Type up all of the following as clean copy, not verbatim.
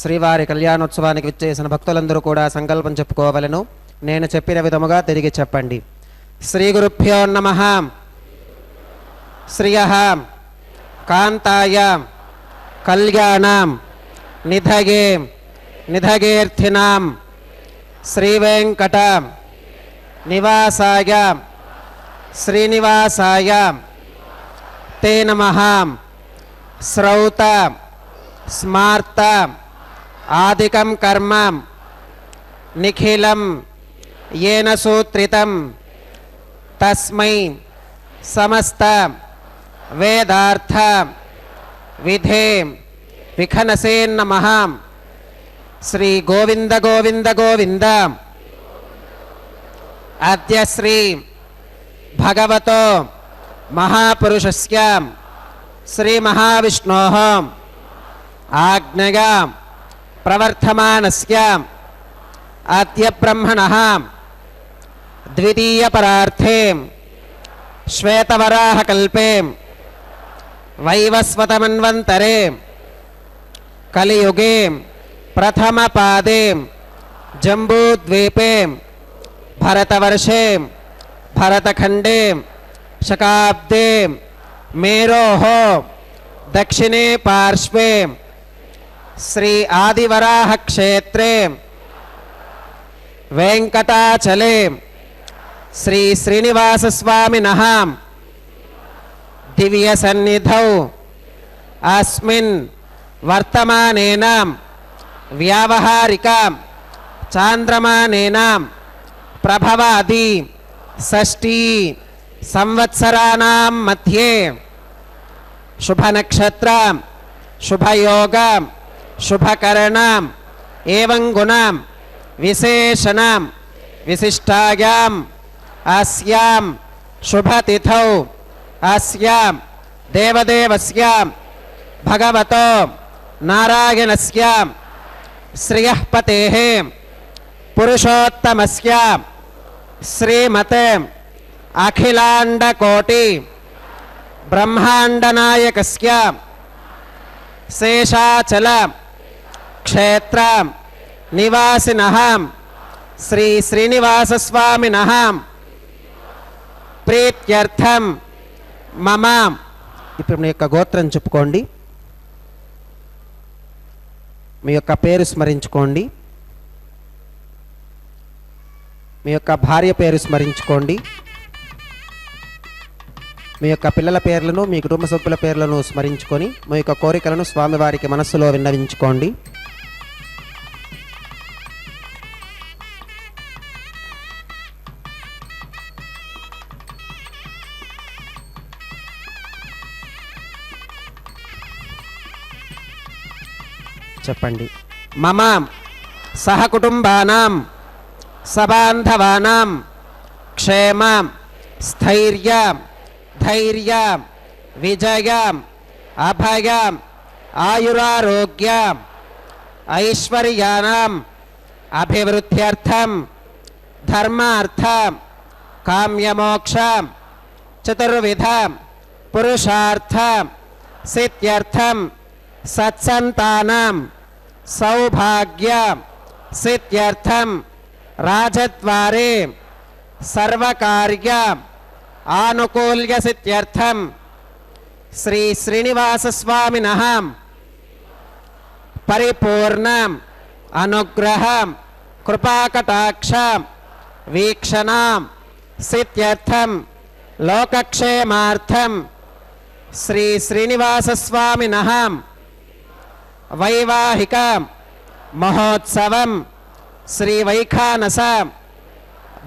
శ్రీవారి కళ్యాణోత్సవానికి విచ్చేసిన భక్తులందరూ కూడా సంకల్పం చెప్పుకోవలను. నేను చెప్పిన విధముగా తిరిగి చెప్పండి. శ్రీ గురుభ్యో నమః. శ్రియః కాంతాయ కళ్యాణం నిధగే నిధగేర్థినాం శ్రీవేంకట నివాసాయ శ్రీనివాసాయ తే నమః. శ్రౌత స్మార్త ఆదికం కర్మ నిఖిలం येन सूत्रितं तस्मै समस्त वेदार्थ विधे विखनसे नमः. श्री गोविंद गोविंद गोविंद. अद्य श्री भगवतो महापुरुषस्य श्री महाविष्णोः आज्ञया प्रवर्तमानस्य अद्य ब्रह्मणः द्वितीय परार्थे श्वेतवराहकल्पे वैवस्वतमन्वन्तरे कलियुगे प्रथमपादे जम्बूद्वीपे भरतवर्षे भरतखण्डे शकाब्दे मेरोः दक्षिणे पार्श्वे श्री आदिवराह क्षेत्रे वेंकटाचले श्री श्रीनिवास स्वामिनः दिव्य सन्निधौ अस्मिन् वर्तमानेन व्यावहारिक चांद्रमानेन प्रभवादि षष्ठी संवत्सराणां मध्ये शुभ नक्षत्र शुभ योग शुभकरण एवं गुण विशेषण विशिष्टायां अस्यां शुभतिथौ अस्यां देवदेवस्य भगवतो नारायणस्य श्रियः पतेः पुरुषोत्तमस्य श्रीमते अखिलांडकोटि ब्रह्मांडनायकस्य शेषाचल क्षेत्र निवासिनः श्री श्रीनिवास स्वामिनः प्रीत्यर्थं मम. ఇప్పుడు మీ యొక్క గోత్రం చెప్పుకోండి. మీ యొక్క పేరు స్మరించుకోండి. మీ యొక్క భార్య పేరు స్మరించుకోండి. మీ యొక్క పిల్లల పేర్లను మీ కుటుంబ సభ్యుల పేర్లను స్మరించుకొని మీ యొక్క కోరికలను స్వామివారికి మనస్సులో విన్నవించుకోండి. చెప్పండి. మమ సహకుటుంబానాం సబాంధవానాం క్షేమ స్థైర్య ధైర్య విజయ అభయ ఆయురారోగ్య ఐశ్వర్యానాం అభివృద్ధ్యర్థం ధర్మార్థ కామ్యమోక్ష చతుర్విధ పురుషార్థ సిద్ధ్యర్థం సత్సంతానం సౌభాగ్య సిద్ధ్యర్థం రాజద్వారే సర్వకార్య ఆనుకూల్య సిద్ధ్యర్థం శ్రీ శ్రీనివాస స్వామినః పరిపూర్ణ అనుగ్రహ కృపాకటాక్ష వీక్షణ సిద్ధ్యర్థం లోకక్షేమార్థం శ్రీ శ్రీనివాస స్వామినః వైవాహిక మహోత్సవం శ్రీ వైఖానస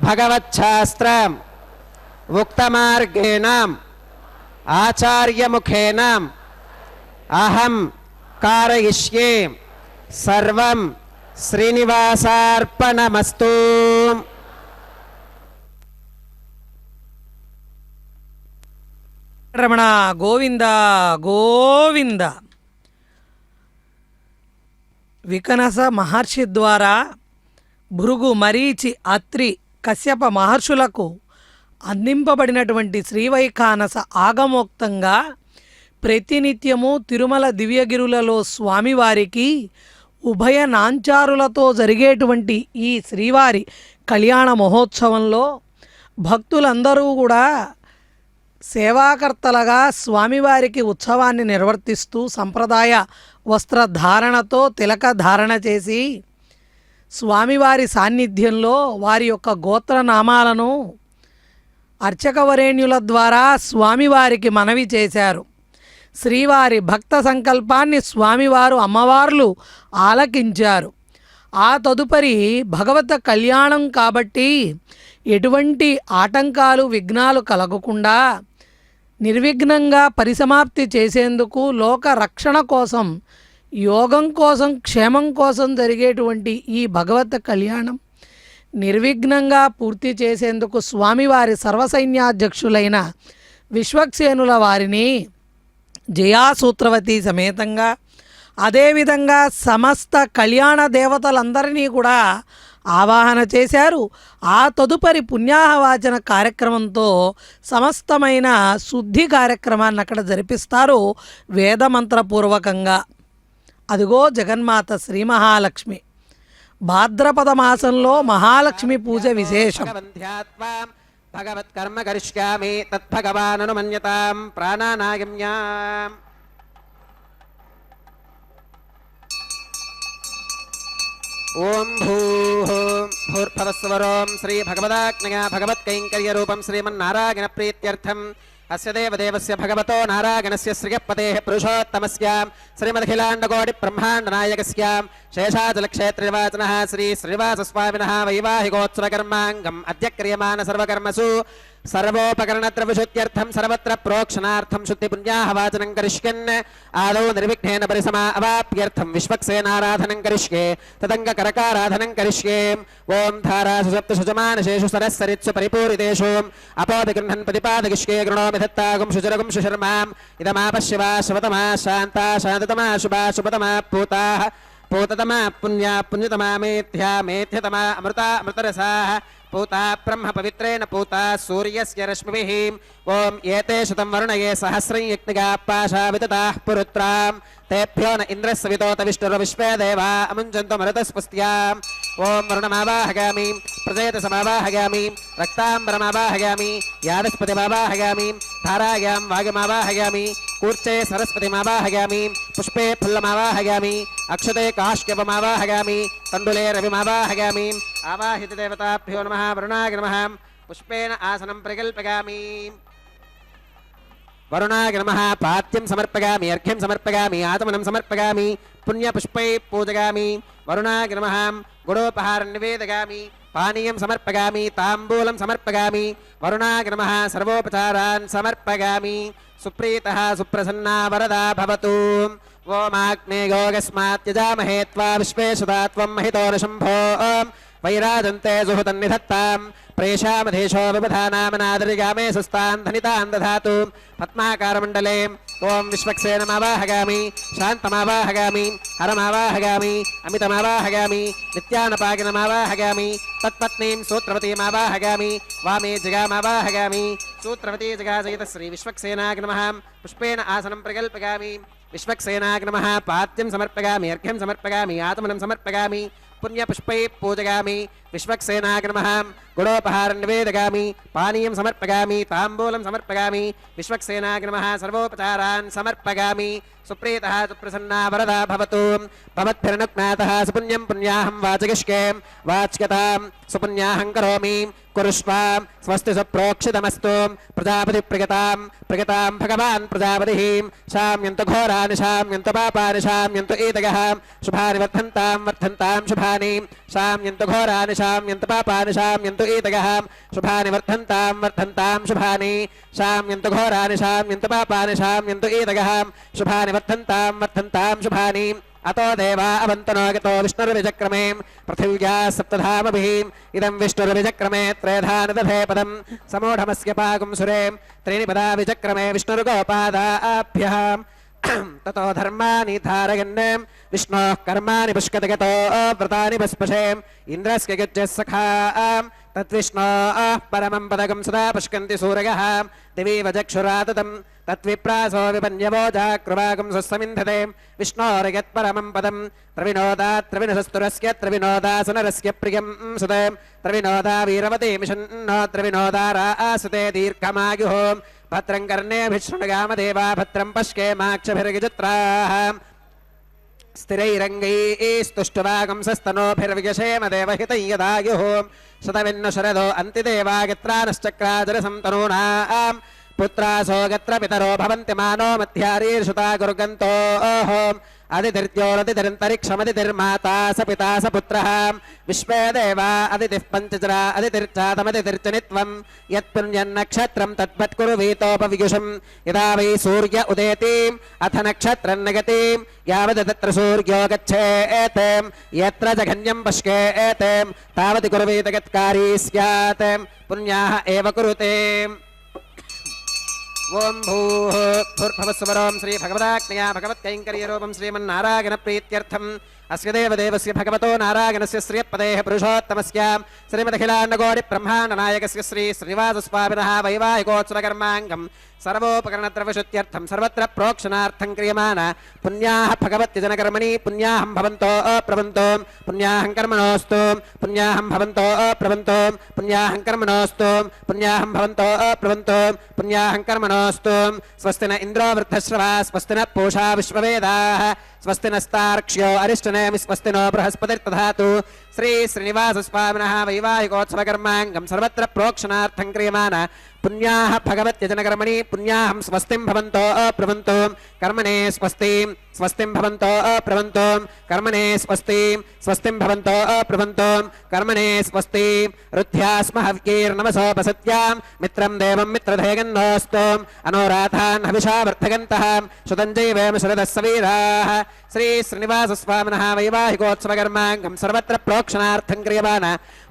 భగవచ్ఛాస్త్ర ఉక్తమార్గేణ ఆచార్యముఖేన అహం కారయిష్యే సర్వం శ్రీనివాసార్పణమస్తు. రమణ గోవింద గోవింద. వికనస మహర్షి ద్వారా భృగు మరీచి అత్రి కశ్యప మహర్షులకు అందింపబడినటువంటి శ్రీవైఖానస ఆగమోక్తంగా ప్రతినిత్యము తిరుమల దివ్యగిరులలో స్వామివారికి ఉభయ నాంచారులతో జరిగేటువంటి ఈ శ్రీవారి కళ్యాణ మహోత్సవంలో భక్తులందరూ కూడా సేవాకర్తలుగా స్వామివారికి ఉత్సవాన్ని నిర్వర్తిస్తూ సంప్రదాయ వస్త్రధారణతో తిలక ధారణ చేసి స్వామివారి సాన్నిధ్యంలో వారి యొక్క గోత్రనామాలను అర్చకవరేణ్యుల ద్వారా స్వామివారికి మనవి చేశారు. శ్రీవారి భక్త సంకల్పాన్ని స్వామివారు అమ్మవార్లు ఆలకించారు. ఆ తదుపరి భగవత కళ్యాణం కాబట్టి ఎటువంటి ఆటంకాలు విఘ్నాలు కలగకుండా నిర్విఘ్నంగా పరిసమాప్తి చేసేందుకు లోక రక్షణ కోసం, యోగం కోసం, క్షేమం కోసం జరిగేటువంటి ఈ భగవత కళ్యాణం నిర్విఘ్నంగా పూర్తి చేసేందుకు స్వామివారి సర్వసైన్యాధ్యక్షులైన విశ్వక్సేనుల వారిని జయాసూత్రవతి సమేతంగా, అదేవిధంగా సమస్త కళ్యాణ దేవతలందరినీ కూడా ఆవాహన చేశారు. ఆ తదుపరి పుణ్యాహవాచన కార్యక్రమంతో సమస్తమైన శుద్ధి కార్యక్రమాన్ని అక్కడ జరిపిస్తారు వేదమంత్రపూర్వకంగా. అదిగో జగన్మాత శ్రీ మహాలక్ష్మి. భాద్రపద మాసంలో మహాలక్ష్మి పూజ విశేషం. భగవత్కర్మ కరిష్యామి తద్భగవాననుమన్యతాం ప్రాణానాగమ్యాం. ఓం భూర్భవస్వరోం శ్రీ భగవదాజ్ఞయా భగవత్కైంకర్యరూపం శ్రీమన్నారాయణ ప్రీత్యర్థం అస్య దేవదేవస్య భగవతో నారాయణస్య శ్రియపతేః పురుషోత్తమస్య శ్రీమదఖిలాండకోటి బ్రహ్మాండనాయకస్య శేషాచలక్షేత్రనివాసనః శ్రీ శ్రీనివాసస్వామినः వైవాహికోత్సవకర్మాంగం అద్య క్రియమాణ సర్వకర్మసు సర్వోపకరణద్రవ్యశుద్ధ్యర్థం సర్వత్ర ప్రోక్షణార్థం శుద్ధి పుణ్యాహవాచనం కరిష్యన్ ఆదౌ నిర్విఘ్నేన పరిసమా అవాప్యర్థం విశ్వక్సేనారాధనం కరిష్యే తదంగ కరకారాధనం కరిష్యే. ఓం ధారాసు సప్తశుజమానశేషు సరస్సరిత్సు పరిపూరితేషు అపోపిగృహన్ ప్రతిపాదకిష్యే గృణోమి దత్తాగుం శుచరగుం శుశర్మాం ఇదమాపశివా శివతమా శాంతా శాంతతమా శుభా శుభతమా పూతాః పూతతమా పుణ్యా పుణ్యతమా మేథ్యా మేథ్యతమా అమృతా అమృతరసాః పూతా బ్రహ్మ పవిత్రేణ పూతా సూర్యస్య రశ్మిభిః. ఓం ఏతే శతం వరుణయే సహస్రం యజ్ఞగా పాశా విదతాః పురుత్రాం తేభ్యో న ఇంద్రస్య వితోత విష్ణుర్విశ్వే దేవా అముంజంతు మరుతస్పస్త్యాం. ఓం వరుణమావాహగామి ప్రజేతసమావాహగామి రక్తాంబరమావాహగామి యాదస్పతిమావాహగామి ధారాయాం వాగమావాహగామి కూర్చే సరస్వతిమావాహగామి పుష్పే ఫుల్లమావాహగామి అక్షతే కాష్యపమావాహగామి తండులే రవిమావాహగామి. ఆవాహిత దేవతాభ్యో నమః వరుణాయ నమః. పుష్పేన ఆసనం ప్రకల్పయామి. వరుణాయ నమః. పాత్యం సమర్పయామి, అర్ఘ్యం సమర్పయామి, ఆచమనం సమర్పయామి, పుణ్యపుష్పై పూజయామి. వరుణాయ నమః. గుడోపహారం నివేదయామి, పానీయం సమర్పయామి, తాంబూలం సమర్పయామి. వరుణాయ నమః. సర్వోపచారాన్ సమర్పయామి. సుప్రీతః సుప్రసన్నా వరదా భవతు. ఓమాగ్నేయోగస్మాత్ యజామహే త్వా విశ్వేశుతా త్వం మహితో శంభో. వైరాజంతే సుహృతం నిధత్తాం ప్రేషామధేశో విబధానామనాదరిగామే సుస్తాన్ ధనితాన్ దధాతు. పద్మాకారమండలే ఓం విశ్వక్సేనమావాహగామి, శాంతమావాహగామి, హరమావాహగామి, అమితమావాహగామి, నిత్యానపాకినమావాహగామి, తత్పత్నీం సూత్రవతీమావాహగామి, వామే జగామావాహగామి. సూత్రవతీ జగాసహిత శ్రీ విశ్వక్సేనాయ నమః. పుష్పేన ఆసనం ప్రకల్పయామి. విశ్వక్సేనాయ నమః. పాత్యం సమర్పయామి, అర్ఘ్యం సమర్పయామి, ఆచమనం సమర్పయామి, పుణ్యపుష్పై పూజయామి. విశ్వక్సేనాయ నమః. గుడోపహారం నివేదయామి, పానీయం సమర్పయామి, తాంబూలం సమర్పయామి. విశ్వక్సేనాయ నమః. సర్వోపచారాన్ సమర్పయామి. సుప్రీతః సుప్రసన్నా వరదా భవతు. భవద్భిర్నుజ్ఞాతః సుపుణ్యం పుణ్యాహం వాచగిష్కే. వాచ్యతాం సుపుణ్యాహం కరోమి. కురుష్వాం స్వస్తి సుప్రోక్షితమస్తు. ప్రజాపతి ప్రియతాం ప్రియతాం భగవాన్ ప్రజాపతిః. శామ్యంతు ఘోరాని శామ్యంతు పాపాని శామ్యంతు ఈతయః. శుభాని వర్ధంతాం వర్ధంతాం శుభాని. శామ్యంతు ఘోరాని శామ్యంతు పాపాని శామ్యంతు ఈతయః. శుభాని వర్ధంతాం వర్ధంతాం శుభాని. శామ్యంతు ఘోరాని శామ్యంతు పాపాని శామ్యంతు ఈతయః. శుభాని వర్ధంతాం వర్ధంతాం శుభాని. అతో దేవా అవంతనో గతో విష్ణుర్విచక్రమే పృథివ్యా సప్తధామభిః. ఇదం విష్ణుర్విచక్రమే త్రేధాని దధే పదం. సమూఢమస్య పాగుం సురే త్రీణి పదా విచక్రమే విష్ణుర్గోపాదాభ్యః. ततो धर्माणि धारयन् विष्णोः कर्माणि पुष्कतगतो व्रतानि पुष्पशे इन्द्रस्य गच्छः सखा तद्विष्णोः परमं पदकं सदा पुष्कन्ति सूरयः दिवि वचक्षुराततं तद्विप्रासो विपन्यवो जाकृवाकं स्वस्समिन्धते विष्णोर्यत्परमं पदं त्रविनोदात् त्रविनसस्तुरस्य त्रविनोदासनरस्य प्रियं सुते त्रविनोदा वीरवते मिषन्नो त्रविनोदा रासते दीर्घमायुः भद्रं कर्णेभिः शृणुयामदेवा भद्रं पश्येमाक्षभिर्गजत्राः स्थिरैरङ्गैस्तुष्टुवागंसस्तनोभिर्विजशेम देवहितं यदायुः शतविन्न शरदो अन्तिदेवागित्रानश्चक्राजलसं तनूनां पुत्रासो गत्र पितरो भवन्ति मानो मध्यारीर्षुता गुर्गन्तोः अदितिर्ज्योरदितिरन्तरिक्षमदितिर्माता स पिता स पुत्रः विश्वे देवा अदितिः पञ्चजरा अदितिर्चातमदितिर्चनित्वं यत्पुण्यन्नक्षत्रं तद्वत्कुरु वीतोपवियुषं यदा वै सूर्य उदेतिम् अथ नक्षत्रं नगतिं यावत् तत्र सूर्यो गच्छेत् यत्र जघन्यं पश्येत् तावत् कुर्वीत गत्कारी स्यात् पुण्याः एव कुरुते ओम भूः भूर्भुवस्वरों श्री भगवदाज्ञया भगवत्कैङ्कर्यरूपं श्रीमन्नारायण प्रीत्यर्थम् अस्य देवदेवस्य भगवतो नारायणस्य श्रियपदेः पुरुषोत्तमस्य श्रीमदखिलाण्डकोटि ब्रह्माण्डनायकस्य श्री श्रीनिवासस्वामिनः वैवाहिकोत्सवकर्माङ्गं सर्वोपकरणत्रवशुद्ध्यर्थं सर्वत्र प्रोक्षणार्थं क्रियमाण पुण्याः भगवत्यजनकर्मणि पुण्याहं भवन्तो अप्रवन्तो पुण्याहं कर्मणोऽस्तु पुण्याहं भवन्तो अप्रवन्तो पुण्याहं कर्मणोऽस्तु पुण्याहं भवन्तो अप्रवन्तो पुण्याहं कर्मणोऽस्तु स्वस्ति न इन्द्रो वृद्धश्रवा स्वस्ति न पूषा विश्ववेदाः स्वस्ति नस्तार्क्ष्यो अरिष्टनेमि स्वस्ति नो बृहस्पतिर्दधातु श्री श्रीनिवासस्वामिनः वैवाहिकोत्सवकर्माङ्गं सर्वत्र प्रोक्षणार्थं क्रियमाण पुण्याः भगवत्यजनकर्मणि पुण्याहं स्वस्तिं भवन्तो अप्रवन्तो कर्मणे स्वस्तिं स्वस्तिं भवन्तो अप्रवन्तो कर्मणे स्वस्तिं स्वस्तिं भवन्तो अप्रवन्तो कर्मणे स्वस्तिं रुद्ध्यास्म हव्यैर्नमसोपसत्यां मित्रं देवं मित्रधेयगन्नोऽस्तु अनोराधान् हविषा वर्धगन्तः सुतञ्जैवेम शरदः सवीराः श्री श्रीनिवासस्वामिनः वैवाहिकोत्सवकर्माङ्गं सर्वत्र प्रोक्षणार्थं क्रियमाण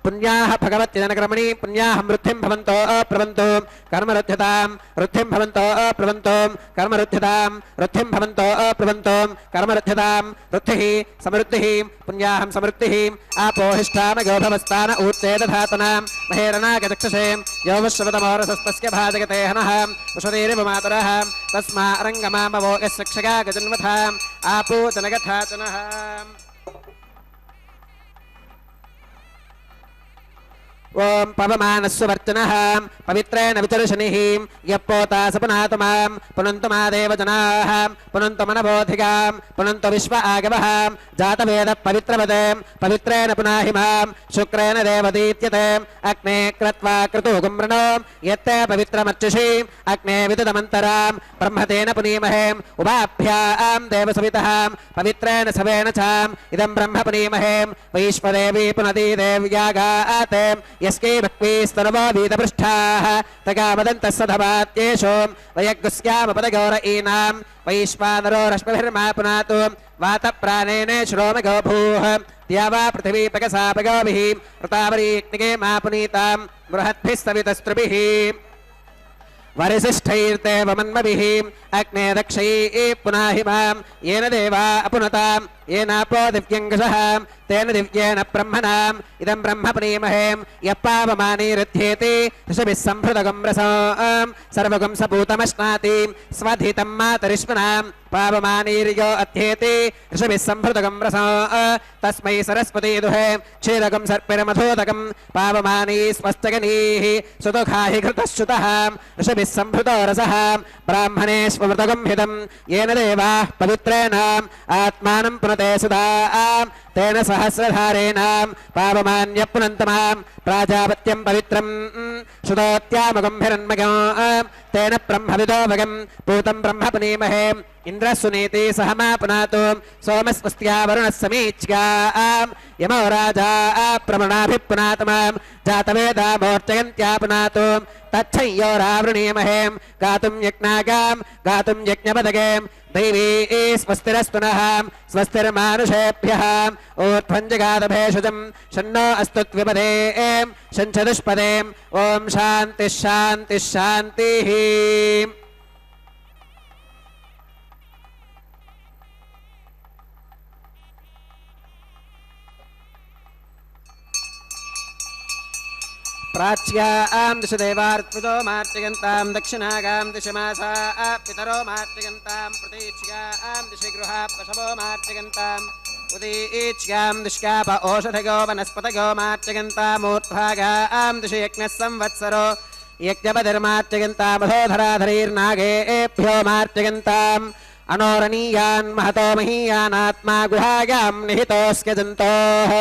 पुण्याः भगवत्यजनकर्मणि पुण्याहं वृद्धिं भवन्तो अप्रवन्तो कर्मरुद्ध्यतां वृद्धिं भवन्तो अप्रवन्तो कर्मरुद्ध्यतां वृद्धिं भवन्तो अप्रवन्तो कर्मरुद्ध्यतां वृद्धिः समृद्धिः पुण्याहं समृद्धिः आपोहिष्ठामगोभवस्थान ऊर्जे दधातनां महेरनागचक्षसे योवश्रवतमोरसस्तस्य भाजगते हनः उषधीरिव मातरः तस्मा रङ्गमामवो यस्य क्षगा गजन्वथाम् आपूतनगथाचनः ओम पवमानस्वर्चनः पवित्रेण विचर्षणिः यप्पोता सपनातुमां पुनन्तु मादेव जनाः पुनन्तु मनबोधिकां पुनन्तु विश्व आगवः जातवेदः पवित्रवते पवित्रेण पुनाहि मां शुक्रेण देवदीत्यते अग्ने क्रत्वा क्रतुगुं वृणो यत्ते पवित्रमर्चिषि अग्ने विदुतमन्तरां ब्रह्मतेन पुनीमहे उभाभ्यां देवसवितः पवित्रेण सवेन चाम् इदं ब्रह्म पुनीमहे वैश्वदेवी पुनदी देव्यागाते यस्कै भक्वीस्तनवो वीतपृष्ठाः तगावदन्तः सधवात्येषो वयग्गुस्यामपदगौर ईनां वैश्वानरो रश्मिभिर्मा पुनातु वातप्राणेन श्रोमगो भूः द्यावा पृथिवीपकसापगोभिः ऋतावरीग्निगे मा पुनीतां बृहद्भिः सवितस्त्रुभिः वरिशिष्ठैर्देवमन्मभिः अग्ने दक्षैः पुनाहि मां येन देवा अपुनतां येनापो दिव्यङ्गशः तेन दिव्येन ब्रह्मणाम् इदं ब्रह्म पुनीमहे यः पावमानीरुध्येति ऋषभिः सम्भृतगं रसां सर्वगं सपूतमश्नाति स्वधितं मातरिष्मणां पावमानीर्यो अध्येति ऋषभिः सम्भृतगं रसां तस्मै सरस्वती दुहे क्षीरगं सर्पिरमधोदकं पावमानी स्वश्चगनीः सुदुःखाहि घृतश्च्युतः ऋषभिः सम्भृतो रसः ब्राह्मणे स्वमृतगं हितं येन देवाः पवित्रेणाम् आत्मानं पुनते सुधा तेन सहस्रधारेणां पावमान्य पुनन्तमां प्राजापत्यं पवित्रं सुदोत्यामगम्भिरन्मगं तेन ब्रह्मविदोभगं पूतं ब्रह्म पुनीमहे इन्द्रः सुनीति सह मा पुनातु सोमस्वस्त्या वरुणः समीच्यां यमो राजा प्रमणाभिपुनातमां जातवेदा मोर्चयन्त्या पुनातु तच्छंयोरावृणीमहे गातुं यज्ञागां गातुं यज्ञपदगें दैवी स्वस्तिरस्तु नः स्वस्तिर्मानुषेभ्यः ऊर्ध्वञ्जगादभेषजं शन्नो अस्तु द्विपदे शञ्चतुष्पदे ॐ शान्तिः शान्तिः शान्तिः प्राच्यां दिश देवार्त्विजो मार्जयन्तां दक्षिणागां दिशि मासा पितरो मार्जयन्तां प्रतीच्यां दिशि गृहा पशवो मार्जयन्ताम् उदीच्यां दिश्काप ओषधयो वनस्पतयो मार्जयन्तामूर्ध्वागां दिशि यज्ञः संवत्सरो यज्ञपतिर्मार्जयन्तामधोधराधरीर्नागेभ्यो मार्जयन्ताम् अनोरणीयान् महतो महीयानात्मा गुहायां निहितोऽस्क्य जन्तोः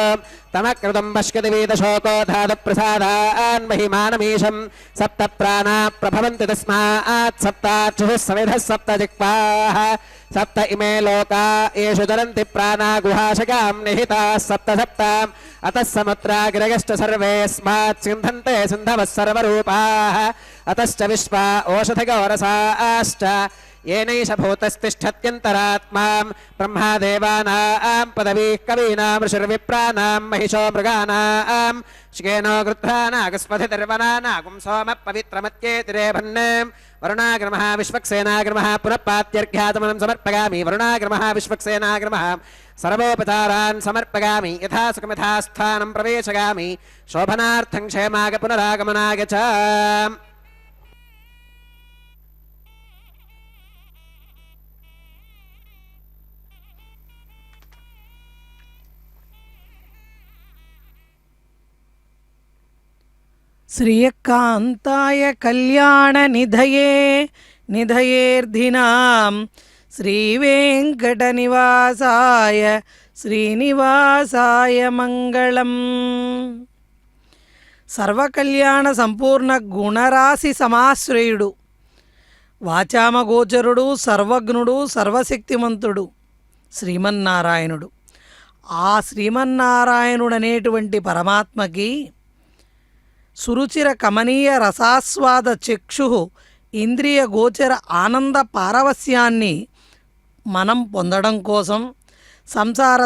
तमकृतं पश्यति वेदशोको धातुप्रसादान् महिमानमीशं सप्त प्राणा प्रभवन्ति तस्मात् सप्ताक्षुः सविधः सप्त जिह्वाः सप्त इमे लोका येषु चरन्ति प्राणा गुहाशकां निहिताः सप्त सप्ताम् अतः समुद्रागिरयश्च सर्वेऽस्मात् सिन्धन्ते सिन्धवः सर्वरूपाः अतश्च विश्वा ओषधगोरसाश्च येनैष भूतस्तिष्ठत्यन्तरात्मा ब्रह्मादेवानां पदवीः कवीनां ऋषिर्विप्राणां महिषो मृगाणां शिखेनो गृध्रानागस्पथिर्वनानागुं सोमः पवित्रमत्येतिरेभन् वरुणाग्रमः विश्वक्सेनाग्रमः पुनः पात्यर्घ्याचमनं समर्पयामि वरुणाग्रमः विश्वक्सेनाग्रमः सर्वोपचारान् समर्पयामि यथा सुखमिथा स्थानं प्रवेशयामि शोभनार्थं क्षेमाग पुनरागमनाय च శ్రీయకాంతాయ కళ్యాణనిధయే నిధయేర్ధినాం శ్రీవేంకటనివాసాయ శ్రీనివాసాయ మంగళం. సర్వకళ్యాణ సంపూర్ణ గుణరాశి సమాశ్రయుడు, వాచామగోచరుడు, సర్వజ్ఞుడు, సర్వశక్తిమంతుడు శ్రీమన్నారాయణుడు. ఆ శ్రీమన్నారాయణుడనేటువంటి పరమాత్మకి సురుచిర కమనీయ రసాస్వాద చక్షు ఇంద్రియ గోచర ఆనంద పారవస్యాన్ని మనం పొందడం కోసం సంసార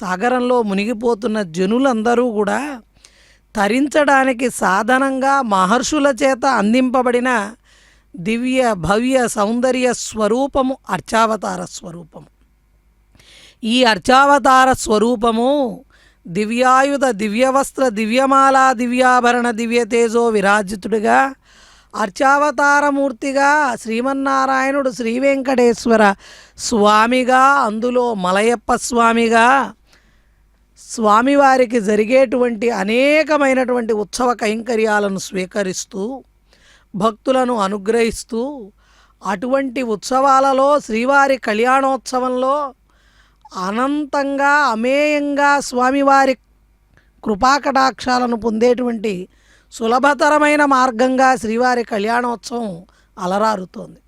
సాగరంలో మునిగిపోతున్న జనులందరూ కూడా తరించడానికి సాధనంగా మహర్షుల చేత అందింపబడిన దివ్య భవ్య సౌందర్య స్వరూపము అర్చావతార స్వరూపము. ఈ అర్చావతార స్వరూపము దివ్యాయుధ దివ్యవస్త్ర దివ్యమాల దివ్యాభరణ దివ్యతేజో విరాజితుడిగా అర్చావతారమూర్తిగా శ్రీమన్నారాయణుడు శ్రీవెంకటేశ్వర స్వామిగా, అందులో మలయప్ప స్వామిగా స్వామివారికి జరిగేటువంటి అనేకమైనటువంటి ఉత్సవ కైంకర్యాలను స్వీకరిస్తూ భక్తులను అనుగ్రహిస్తూ అటువంటి ఉత్సవాలలో శ్రీవారి కళ్యాణోత్సవంలో అనంతంగా అమేయంగా స్వామివారి కృపాకటాక్షాలను పొందేటువంటి సులభతరమైన మార్గంగా శ్రీవారి కళ్యాణోత్సవం అలరారుతోంది.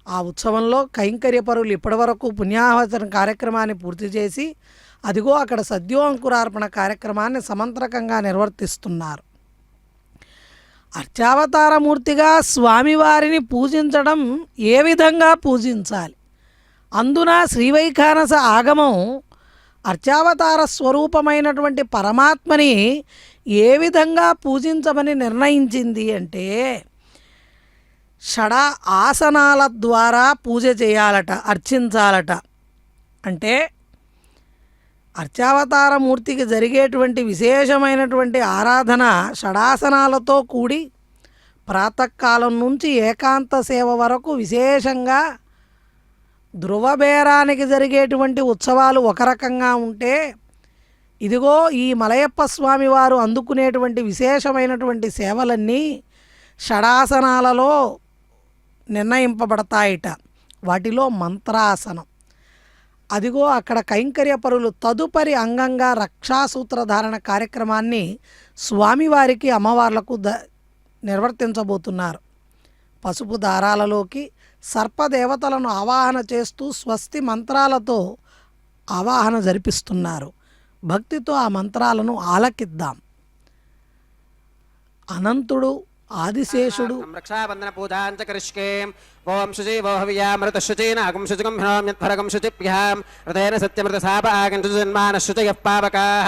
ఆ ఉత్సవంలో కైంకర్యపరులు ఇప్పటివరకు పుణ్యాహవచన కార్యక్రమాన్ని పూర్తి చేసి అదిగో అక్కడ సద్యోంకురార్పణ కార్యక్రమాన్ని సమంత్రకంగా నిర్వర్తిస్తున్నారు. అర్చావతారమూర్తిగా స్వామివారిని పూజించడం ఏ విధంగా పూజించాలి? అందున శ్రీవైఖానస ఆగమం అర్చావతార స్వరూపమైనటువంటి పరమాత్మని ఏ విధంగా పూజించమని నిర్ణయించింది అంటే షడ ఆసనాల ద్వారా పూజ చేయాలట, అర్చించాలట. అంటే అర్చావతారమూర్తికి జరిగేటువంటి విశేషమైనటువంటి ఆరాధన షడాసనాలతో కూడి ప్రాతకాలం నుంచి ఏకాంత సేవ వరకు విశేషంగా ధ్రువబేరానికి జరిగేటువంటి ఉత్సవాలు ఒక రకంగా ఉంటే ఇదిగో ఈ మలయప్ప స్వామి వారు అందుకునేటువంటి విశేషమైనటువంటి సేవలన్నీ షడాసనాలలో నిర్ణయింపబడతాయిట. వాటిలో మంత్రాసనం, అదిగో అక్కడ కైంకర్యపరులు తదుపరి అంగంగా రక్షాసూత్రధారణ కార్యక్రమాన్ని స్వామివారికి అమ్మవార్లకు నిర్వర్తించబోతున్నారు. పసుపు దారాలలోకి సర్పదేవతలను ఆవాహన చేస్తూ స్వస్తి మంత్రాలతో ఆవాహన జరిపిస్తున్నారు. భక్తితో ఆ మంత్రాలను ఆలకిద్దాం. అనంతుడు ఆదిశేషుడు రక్షాబంధన పూజాంచ కరిష్కే ఓం శుచీవో హవ్యామృత శుచీనాగం శుచికం హినోమ్యత్ఫరగం శుచిభ్యాం రథేన సత్యమృతసాపాగం శుచిన్మానః శుచయః పావకాః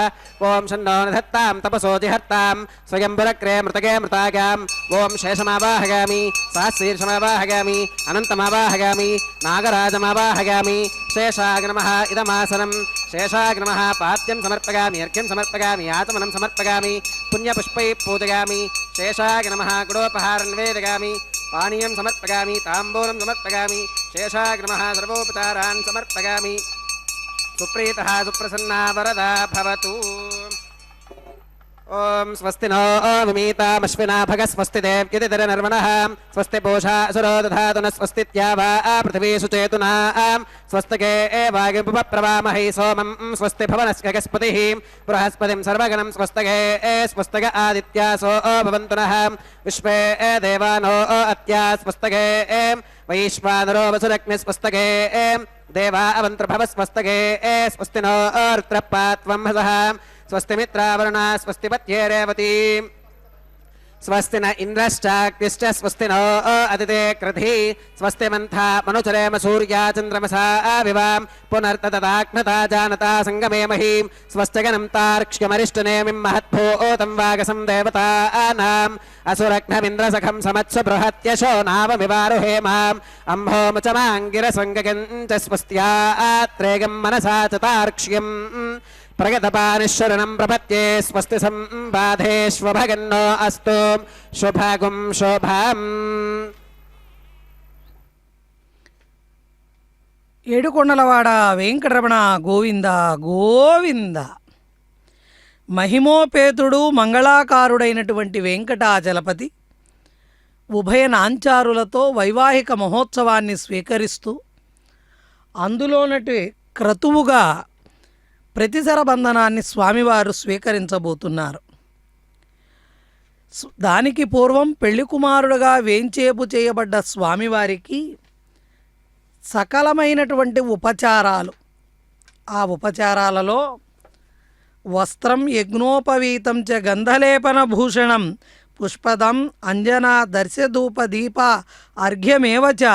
ఓం షన్నో నిధత్తాం తపసో జిహర్తాం స్వయంబురక్రే మృతగే మృతాగాం ఓం శేషమావాహగామి సహస్రీర్షమావాహగామి అనంతమావాహగామి నాగరాజమావాహగామి శేషాయ నమః ఇదమాసనం శేషాయ నమః పాద్యం సమర్పయామి అర్ఘ్యం సమర్పయామి ఆచమనం సమర్పయామి పుణ్యపుష్పై పూజయామి శేషాయ నమః గుడోపహారం నివేదయామి పానీయం సమర్పయామి తాంబూలం సమర్పయామి శేషాయ నమః సర్వోపచారాన్ సమర్పయామి సుప్రీతః సుప్రసన్నా వరదా భవతు ఓం స్వస్తి నో విమీతామశ్వినా భగ స్వస్తి దేవ్యతిధర నర్మణః స్వస్తి పూషా అసురో దధాతు న స్వస్తిత్యావా పృథివీ సుచేతునా స్వస్తికే వాయుపుపప్రవామహై సోమం స్వస్తి భవనస్కగస్పతిః బృహస్పతిం సర్వగణం స్వస్తగే స్వస్తగ ఆదిత్యాసో భవంతు నః విశ్వే దేవానో అత్యా స్వస్తగే వైశ్వానరో వసురగ్ని స్వస్తగే దేవా అవంతృభవ స్వస్తగే స్వస్తి నో రుద్రపాత్వం హసః స్వస్తి మిత్రావరుణ స్వస్తి పత్యే రేవతి స్వస్తి న ఇంద్రశ్చాగ్నిశ్చ స్వస్తి నో అదితే క్రధి స్వస్తి మంథా మనుచరేమ సూర్యా చంద్రమసా వివాం పునర్తదాగ్నతా జానతా సంగమే మహీం స్వస్తిగనం తార్క్ష్యమరిష్టనేమిం మహద్భూతం వాగసం దేవతానాం అసురగ్నమింద్రసఖం సమత్సు బృహత్యశో నావమివారుహేమాం అంహోమచమాంగిరస్వంగగం చ స్వస్త్యాత్రేగం మనసా చ తార్క్ష్యం ప్రగతపానిశరణం ప్రపత్యే స్వస్తి సంబాధేష్వభగన్నో అస్తు శుభగుం శుభం. ఏడుకొండలవాడ వెంకటరమణ గోవింద గోవింద. మహిమోపేతుడు మంగళాకారుడైనటువంటి వెంకటాచలపతి ఉభయ నాంచారులతో వైవాహిక మహోత్సవాన్ని స్వీకరిస్తూ అందులోనటి క్రతువుగా ప్రతిసర బంధనాన్ని స్వామివారు స్వీకరించబోతున్నారు. దానికి పూర్వం పెళ్లి కుమారుడుగా వేంచేపు చేయబడ్డ స్వామివారికి సకలమైనటువంటి ఉపచారాలు, ఆ ఉపచారాలలో వస్త్రం యజ్ఞోపవీతం చ గంధలేపన భూషణం పుష్పదం అంజనా దర్శధూప దీప అర్ఘ్యమేవ చ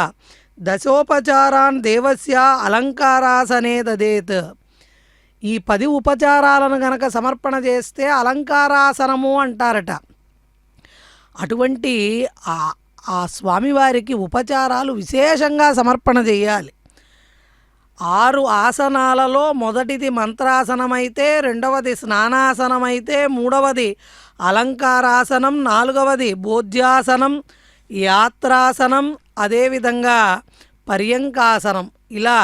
దశోపచారాన్ దేవస్య అలంకారాసనే దదేత్. ఈ 10 ఉపచారాలను గనక సమర్పణ చేస్తే అలంకారాసనము అంటారట. అటువంటి ఆ స్వామివారికి ఉపచారాలు విశేషంగా సమర్పణ చేయాలి. 6 ఆసనాలలో మొదటిది మంత్రాసనమైతే, రెండవది స్నానాసనమైతే, మూడవది అలంకారాసనం, 4వది భోజ్యాసనం, యాత్రాసనం, అదేవిధంగా పర్యంకాసనం. ఇలా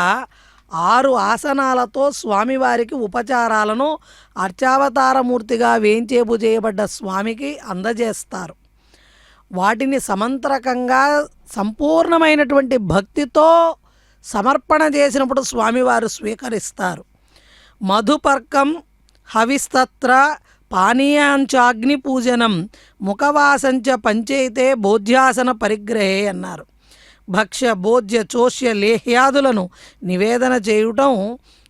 6 ఆసనాలతో స్వామివారికి ఉపచారాలను అర్చావతారమూర్తిగా వేంచేపు చేయబడ్డ స్వామికి అందజేస్తారు. వాటిని సమంత్రకంగా సంపూర్ణమైనటువంటి భక్తితో సమర్పణ చేసినప్పుడు స్వామివారు స్వీకరిస్తారు. మధుపర్కం హవిస్తత్ర పానీయాంచాగ్ని పూజనం ముఖవాసంచ పంచైతే భోజ్యాసన పరిగ్రహే అన్నారు. భక్ష్య భోజ్య చోష్య లేహ్యాదులను నివేదన చేయటం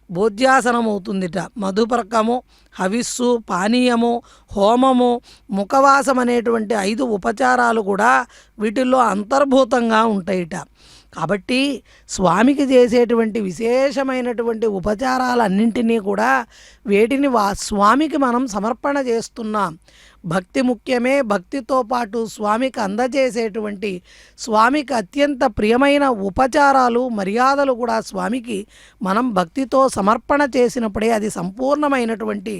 భోజ్యాసనమవుతుందిట. మధుపర్కము, హవిస్సు, పానీయము, హోమము, ముఖవాసం అనేటువంటి 5 ఉపచారాలు కూడా వీటిల్లో అంతర్భూతంగా ఉంటాయిట. కాబట్టి స్వామికి చేసేటువంటి విశేషమైనటువంటి ఉపచారాలన్నింటినీ కూడా వేటిని స్వామికి మనం సమర్పణ చేస్తున్నాం. భక్తి ముఖ్యమే. భక్తితో పాటు స్వామికి అందజేసేటువంటి స్వామికి అత్యంత ప్రియమైన ఉపచారాలు, మర్యాదలు కూడా స్వామికి మనం భక్తితో సమర్పణ చేసినప్పుడే అది సంపూర్ణమైనటువంటి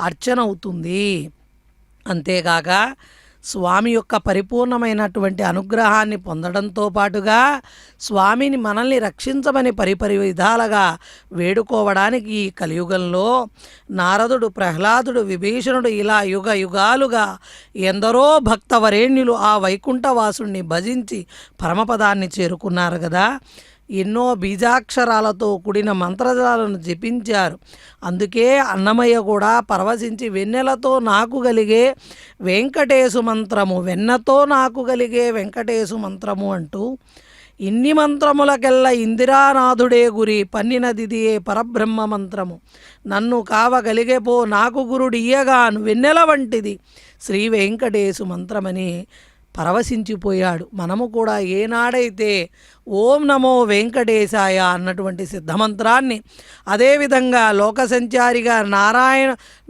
అర్చన అవుతుంది. అంతేకాక స్వామి యొక్క పరిపూర్ణమైనటువంటి అనుగ్రహాన్ని పొందడంతో పాటుగా స్వామిని మనల్ని రక్షించమని పరిపరి విధాలుగా వేడుకోవడానికి ఈ కలియుగంలో నారదుడు, ప్రహ్లాదుడు, విభీషణుడు ఇలా యుగ యుగాలుగా ఎందరో భక్తవరేణ్యులు ఆ వైకుంఠవాసుణ్ణి భజించి పరమపదాన్ని చేరుకున్నారు కదా. ఎన్నో బీజాక్షరాలతో కూడిన మంత్రజాలను జపించారు. అందుకే అన్నమయ్య కూడా పరవశించి వెన్నెలతో నాకు కలిగే వెంకటేశు మంత్రము, వెన్నతో నాకు కలిగే వెంకటేశు మంత్రము అంటూ ఇన్ని మంత్రములకెల్లా ఇందిరానాథుడే గురి పన్నినదిదియే పరబ్రహ్మ మంత్రము నన్ను కావగలిగేపో నాకు గురుడియ్యగాను వెన్నెల వంటిది శ్రీ వెంకటేశు మంత్రమని పరవశించిపోయాడు. మనము కూడా ఏనాడైతే ఓం నమో వెంకటేశాయ అన్నటువంటి సిద్ధమంత్రాన్ని, అదేవిధంగా లోక సంచారిగా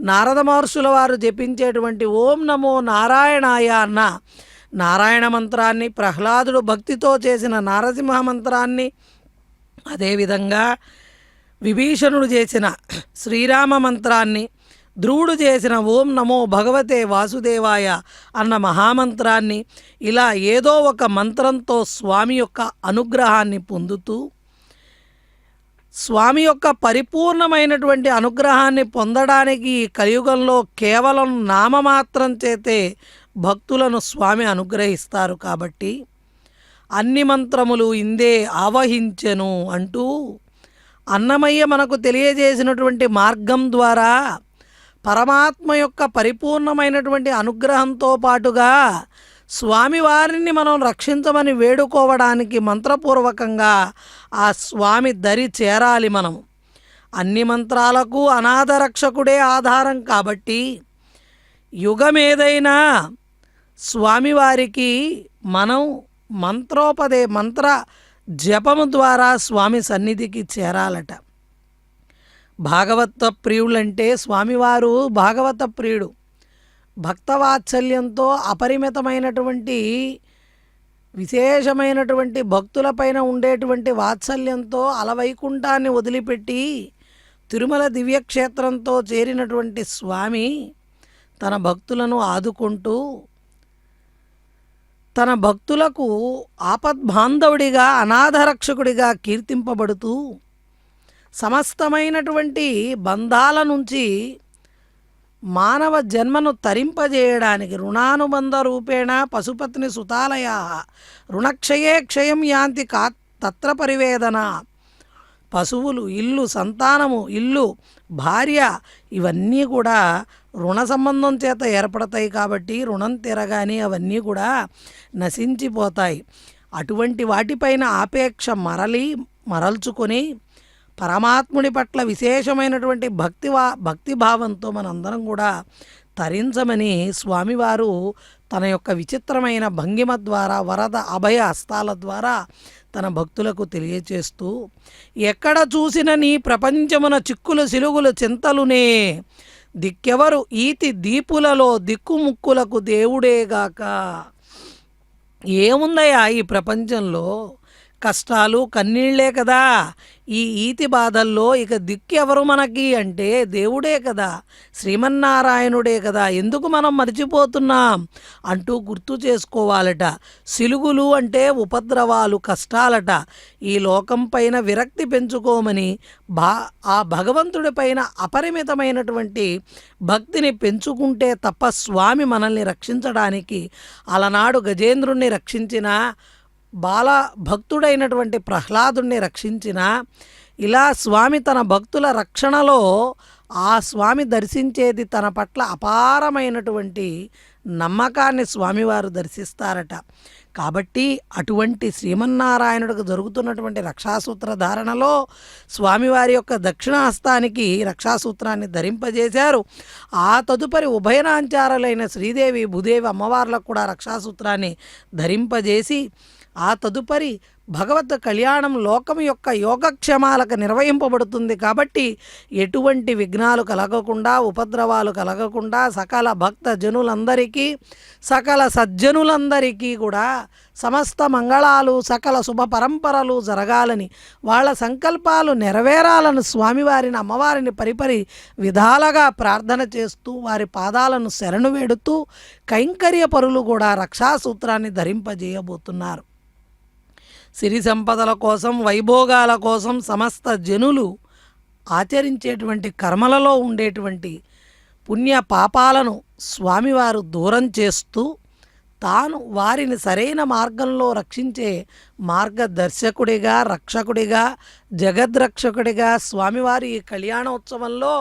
నారద మహర్షుల వారు జపించేటువంటి ఓం నమో నారాయణాయ అన్న నారాయణ మంత్రాన్ని, ప్రహ్లాదుడు భక్తితో చేసిన నారసింహ మంత్రాన్ని, అదేవిధంగా విభీషణుడు చేసిన శ్రీరామ మంత్రాన్ని, ధ్రువుడు చేసిన ఓం నమో భగవతే వాసుదేవాయ అన్న మహామంత్రాన్ని, ఇలా ఏదో ఒక మంత్రంతో స్వామి యొక్క అనుగ్రహాన్ని పొందుతూ, స్వామి యొక్క పరిపూర్ణమైనటువంటి అనుగ్రహాన్ని పొందడానికి ఈ కలియుగంలో కేవలం నామమాత్రం చేతే భక్తులను స్వామి అనుగ్రహిస్తారు. కాబట్టి అన్ని మంత్రములు ఇందే ఆవహించెను అంటూ అన్నమయ్య మనకు తెలియజేసినటువంటి మార్గం ద్వారా పరమాత్మ యొక్క పరిపూర్ణమైనటువంటి అనుగ్రహంతో పాటుగా స్వామివారిని మనం రక్షించమని వేడుకోవడానికి మంత్రపూర్వకంగా ఆ స్వామి దరి చేరాలి. మనం అన్ని మంత్రాలకు అనాథ రక్షకుడే ఆధారం కాబట్టి యుగమేదైనా స్వామివారికి మనం మంత్ర జపము ద్వారా స్వామి సన్నిధికి చేరాలట. భాగవత ప్రియులంటే స్వామివారు భాగవత ప్రియుడు. భక్తవాత్సల్యంతో అపరిమితమైనటువంటి విశేషమైనటువంటి భక్తులపైన ఉండేటువంటి వాత్సల్యంతో అలవైకుంఠాన్ని వదిలిపెట్టి తిరుమల దివ్యక్షేత్రంతో చేరినటువంటి స్వామి తన భక్తులను ఆదుకుంటూ, తన భక్తులకు ఆపద్బాంధవుడిగా, అనాథరక్షకుడిగా కీర్తింపబడుతూ, సమస్తమైనటువంటి బంధాల నుంచి మానవ జన్మను తరింపజేయడానికి రుణానుబంధ రూపేణ పశుపత్ని సుతాలయ రుణక్షయే క్షయం యాంతి తత్ర పరివేదన. పశువులు, ఇల్లు, సంతానము, ఇల్లు, భార్య ఇవన్నీ కూడా రుణ సంబంధం చేత ఏర్పడతాయి. కాబట్టి రుణం తీరగానే అవన్నీ కూడా నశించిపోతాయి. అటువంటి వాటిపైన ఆపేక్ష మరల్చుకొని పరమాత్ముడి పట్ల విశేషమైనటువంటి భక్తిభావంతో మనందరం కూడా తరించమని స్వామివారు తన యొక్క విచిత్రమైన భంగిమ ద్వారా, వరద అభయ హస్తాల ద్వారా తన భక్తులకు తెలియచేస్తూ, ఎక్కడ చూసిన నీ ప్రపంచమున చిక్కులు సిలుగులు చింతలునే, దిక్కెవరు ఈతి దీపులలో దిక్కుముక్కులకు దేవుడేగాక. ఏముందయ్యా ఈ ప్రపంచంలో? కష్టాలు కన్నీళ్లే కదా. ఈ ఈతి బాధల్లో ఇక దిక్కు ఎవరు మనకి అంటే దేవుడే కదా, శ్రీమన్నారాయణుడే కదా. ఎందుకు మనం మర్చిపోతున్నాం అంటూ గుర్తు చేసుకోవాలట. సిలుగులు అంటే ఉపద్రవాలు, కష్టాలట. ఈ లోకం పైన విరక్తి పెంచుకోమని ఆ భగవంతుడి పైన అపరిమితమైనటువంటి భక్తిని పెంచుకుంటే తప్ప స్వామి మనల్ని రక్షించడానికి అలనాడు గజేంద్రుణ్ణి రక్షించిన, బాల భక్తుడైనటువంటి ప్రహ్లాదుణ్ణి రక్షించిన, ఇలా స్వామి తన భక్తుల రక్షణలో ఆ స్వామి దర్శించేది తన పట్ల అపారమైనటువంటి నమ్మకాన్ని స్వామివారు దర్శిస్తారట. కాబట్టి అటువంటి శ్రీమన్నారాయణుడికి జరుగుతున్నటువంటి రక్షాసూత్ర ధారణలో స్వామివారి యొక్క దక్షిణహస్తానికి రక్షాసూత్రాన్ని ధరింపజేశారు. ఆ తదుపరి ఉభయనాంచారులైన శ్రీదేవి, భూదేవి అమ్మవార్లకు కూడా రక్షాసూత్రాన్ని ధరింపజేసి, ఆ తదుపరి భగవత్ కళ్యాణం లోకం యొక్క యోగక్షేమాలకు నిర్వహింపబడుతుంది. కాబట్టి ఎటువంటి విఘ్నాలు కలగకుండా, ఉపద్రవాలు కలగకుండా సకల భక్త జనులందరికీ, సకల సజ్జనులందరికీ కూడా సమస్త మంగళాలు, సకల శుభ పరంపరలు జరగాలని, వాళ్ళ సంకల్పాలు నెరవేరాలని స్వామివారిని, అమ్మవారిని పరిపరి విధాలుగా ప్రార్థన చేస్తూ, వారి పాదాలను శరణు వేడుతూ కైంకర్య పరులు కూడా రక్షాసూత్రాన్ని ధరింపజేయబోతున్నారు. సిరి సంపదల కోసం, వైభోగాల కోసం సమస్త జనులు ఆచరించేటువంటి కర్మలలో ఉండేటువంటి పుణ్య పాపాలను స్వామివారు దూరం చేస్తూ, తాను వారిని సరైన మార్గంలో రక్షించే మార్గదర్శకుడిగా, రక్షకుడిగా, జగద్రక్షకుడిగా స్వామివారి ఈ కళ్యాణోత్సవంలో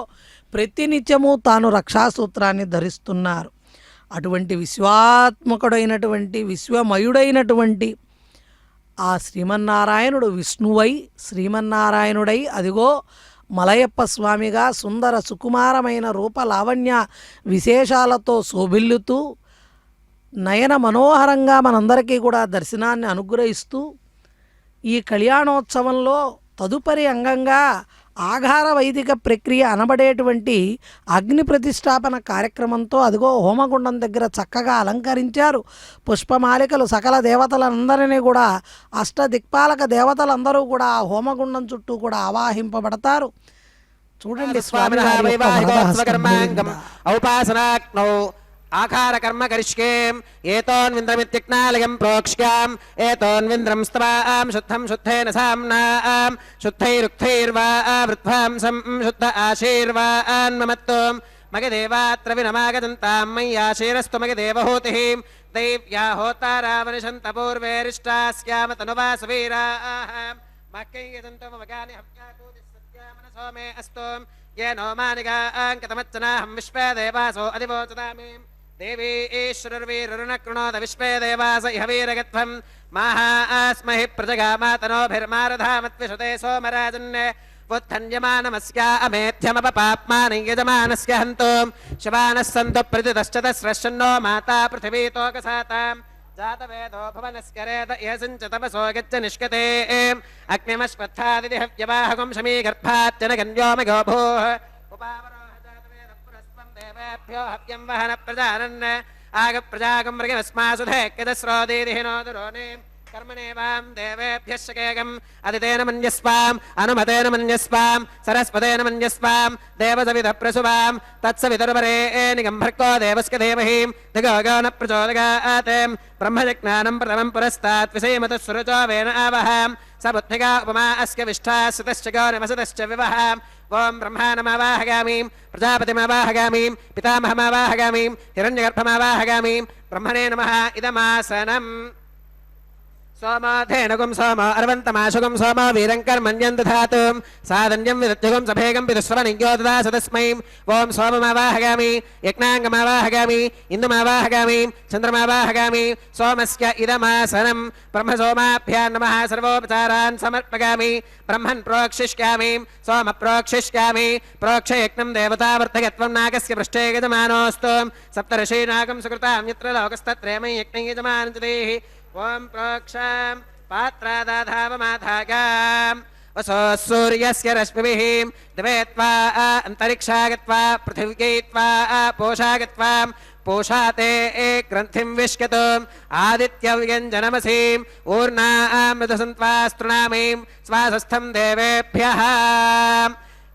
ప్రతినిత్యము తాను రక్షాసూత్రాన్ని ధరిస్తున్నారు. అటువంటి విశ్వాత్మకుడైనటువంటి, విశ్వమయుడైనటువంటి ఆ శ్రీమన్నారాయణుడు విష్ణువై, శ్రీమన్నారాయణుడై అదిగో మలయప్ప స్వామిగా సుందర సుకుమారమైన రూప లావణ్య విశేషాలతో శోభిల్లుతూ నయన మనోహరంగా మనందరికీ కూడా దర్శనాన్ని అనుగ్రహిస్తూ ఈ కళ్యాణోత్సవంలో తదుపరి అంగంగా ఆఘార వైదిక ప్రక్రియ అనబడేటువంటి అగ్ని ప్రతిష్టాపన కార్యక్రమంతో అదిగో హోమగుండం దగ్గర చక్కగా అలంకరించారు. పుష్పమాలికలు సకల దేవతలందరినీ కూడా అష్టదిక్పాలక దేవతలందరూ కూడా ఆ హోమగుండం చుట్టూ కూడా ఆవాహింపబడతారు. చూడండి స్వామి ఔపాసనాగ్నౌ ఆకార కర్మ కరిష్యేం ఏతోన్వింద్రమిత్యజ్ఞాలయం ప్రోక్ష్యాం ఏతోన్వింద్రం స్తవాం శుద్ధం శుద్ధేన సామ్నాం శుద్ధైరుక్తైర్వా వృద్ధ్వాంసం శుద్ధ ఆశీర్వాన్మమత్వం మగదేవాత్ర వినమాగదంతాం మయ్యాశీరస్తు మగదేవహూతిః దైవ్యా హోతారావనిషంత పూర్వేరిష్టాస్యామ తనువాసవీరాః మక్కయ్యదంతో మగాని హవ్యాకూతి సత్యామనసో మే అస్తు येनो मानिकाङ्कतमच्चनाहं विश्वे देवासो अधिवोचतामि देवी ईश्वरवीरुणकृणोद विश्वे देवास इह वीरगत्वं माहास्महि प्रजगामातनोभिर्मारधामत्विषते सोमराजन्ने वुत्थन्यमानमस्या अमेध्यमपपाप्मानं यजमानस्य हन्तु शिवानः सन्तु प्रतितश्च तस्रश्चन्नो माता पृथिवीतोकसातां जातवेदो भुवनस्करेत यसिञ्च तपसो गच्छ निष्कते अग्निमश्वत्थादिति हव्यवाहकं शमीगर्भाच्चनगन्योमगो भूः उपावरोह जातवेदपुरस्त्वं देवेभ्यो हव्यं वहन प्रजानन् आगप्रजागं मृगमस्मासुधे किदस्रोदीदिहि नोदुरोने कर्मणेवां देवेभ्यः शकेगम् अदितेन मन्यस्वाम् अनुमतेन मन्यस्वाम् सरस्वतेन मन्यस्वाम् देवसवितः प्रसुवाम् तत्सवितुर्वरेण्यं भर्गो देवस्य धीमहि धियो यो न प्रचोदयात् ब्रह्मजज्ञानं प्रथमं पुरस्तात् विषयमतः सुरजो वेन आवहाम् स बुद्धिगा उपमा अस्य विष्ठा सुतश्च गौरमसतश्च विवहाम् ओं ब्रह्माणमावाहगामीं प्रजापतिमावाहगामीं पितामहमावाहगामीं हिरण्यगर्भमावाहगामीं ब्रह्मणे नमः इदमासनम् सोमाधेनुगुं सोम अर्वन्तमाशुगुं सोम वीरङ्कर्मण्यं दधातु साधन्यं विदत्युगं सभेगं पितुस्वरनिज्ञो ददासु तस्मै ओं सोममावाहगामि यज्ञाङ्गमावाहगामि इन्दुमावाहगामि चन्द्रमावाहगामि सोमस्य इदमासनं ब्रह्मसोमाभ्यां नमः सर्वोपचारान् समर्पयामि ब्रह्मन् प्रोक्षिष्यामि सोम प्रोक्षिष्यामि प्रोक्षयज्ञं देवतावर्धकत्वं नागस्य पृष्ठे यजमानोऽस्तु सप्तर्षीनागं सुकृतां यत्र लोकस्तत्रयमयि यज्ञं यजमानञ्चदेहि ओं प्रोक्षां पात्रादाधावमाधागाम् वसो सूर्यस्य रश्मिभिः दिवे त्वा अन्तरिक्षा गत्वा पृथिव्यै त्वा पोषा गत्वा पोषाते ग्रन्थिं विश्यतु आदित्यव्यञ्जनमसीम् ऊर्णामृतसन्त्वास्तृणामीं स्वासस्थं देवेभ्यः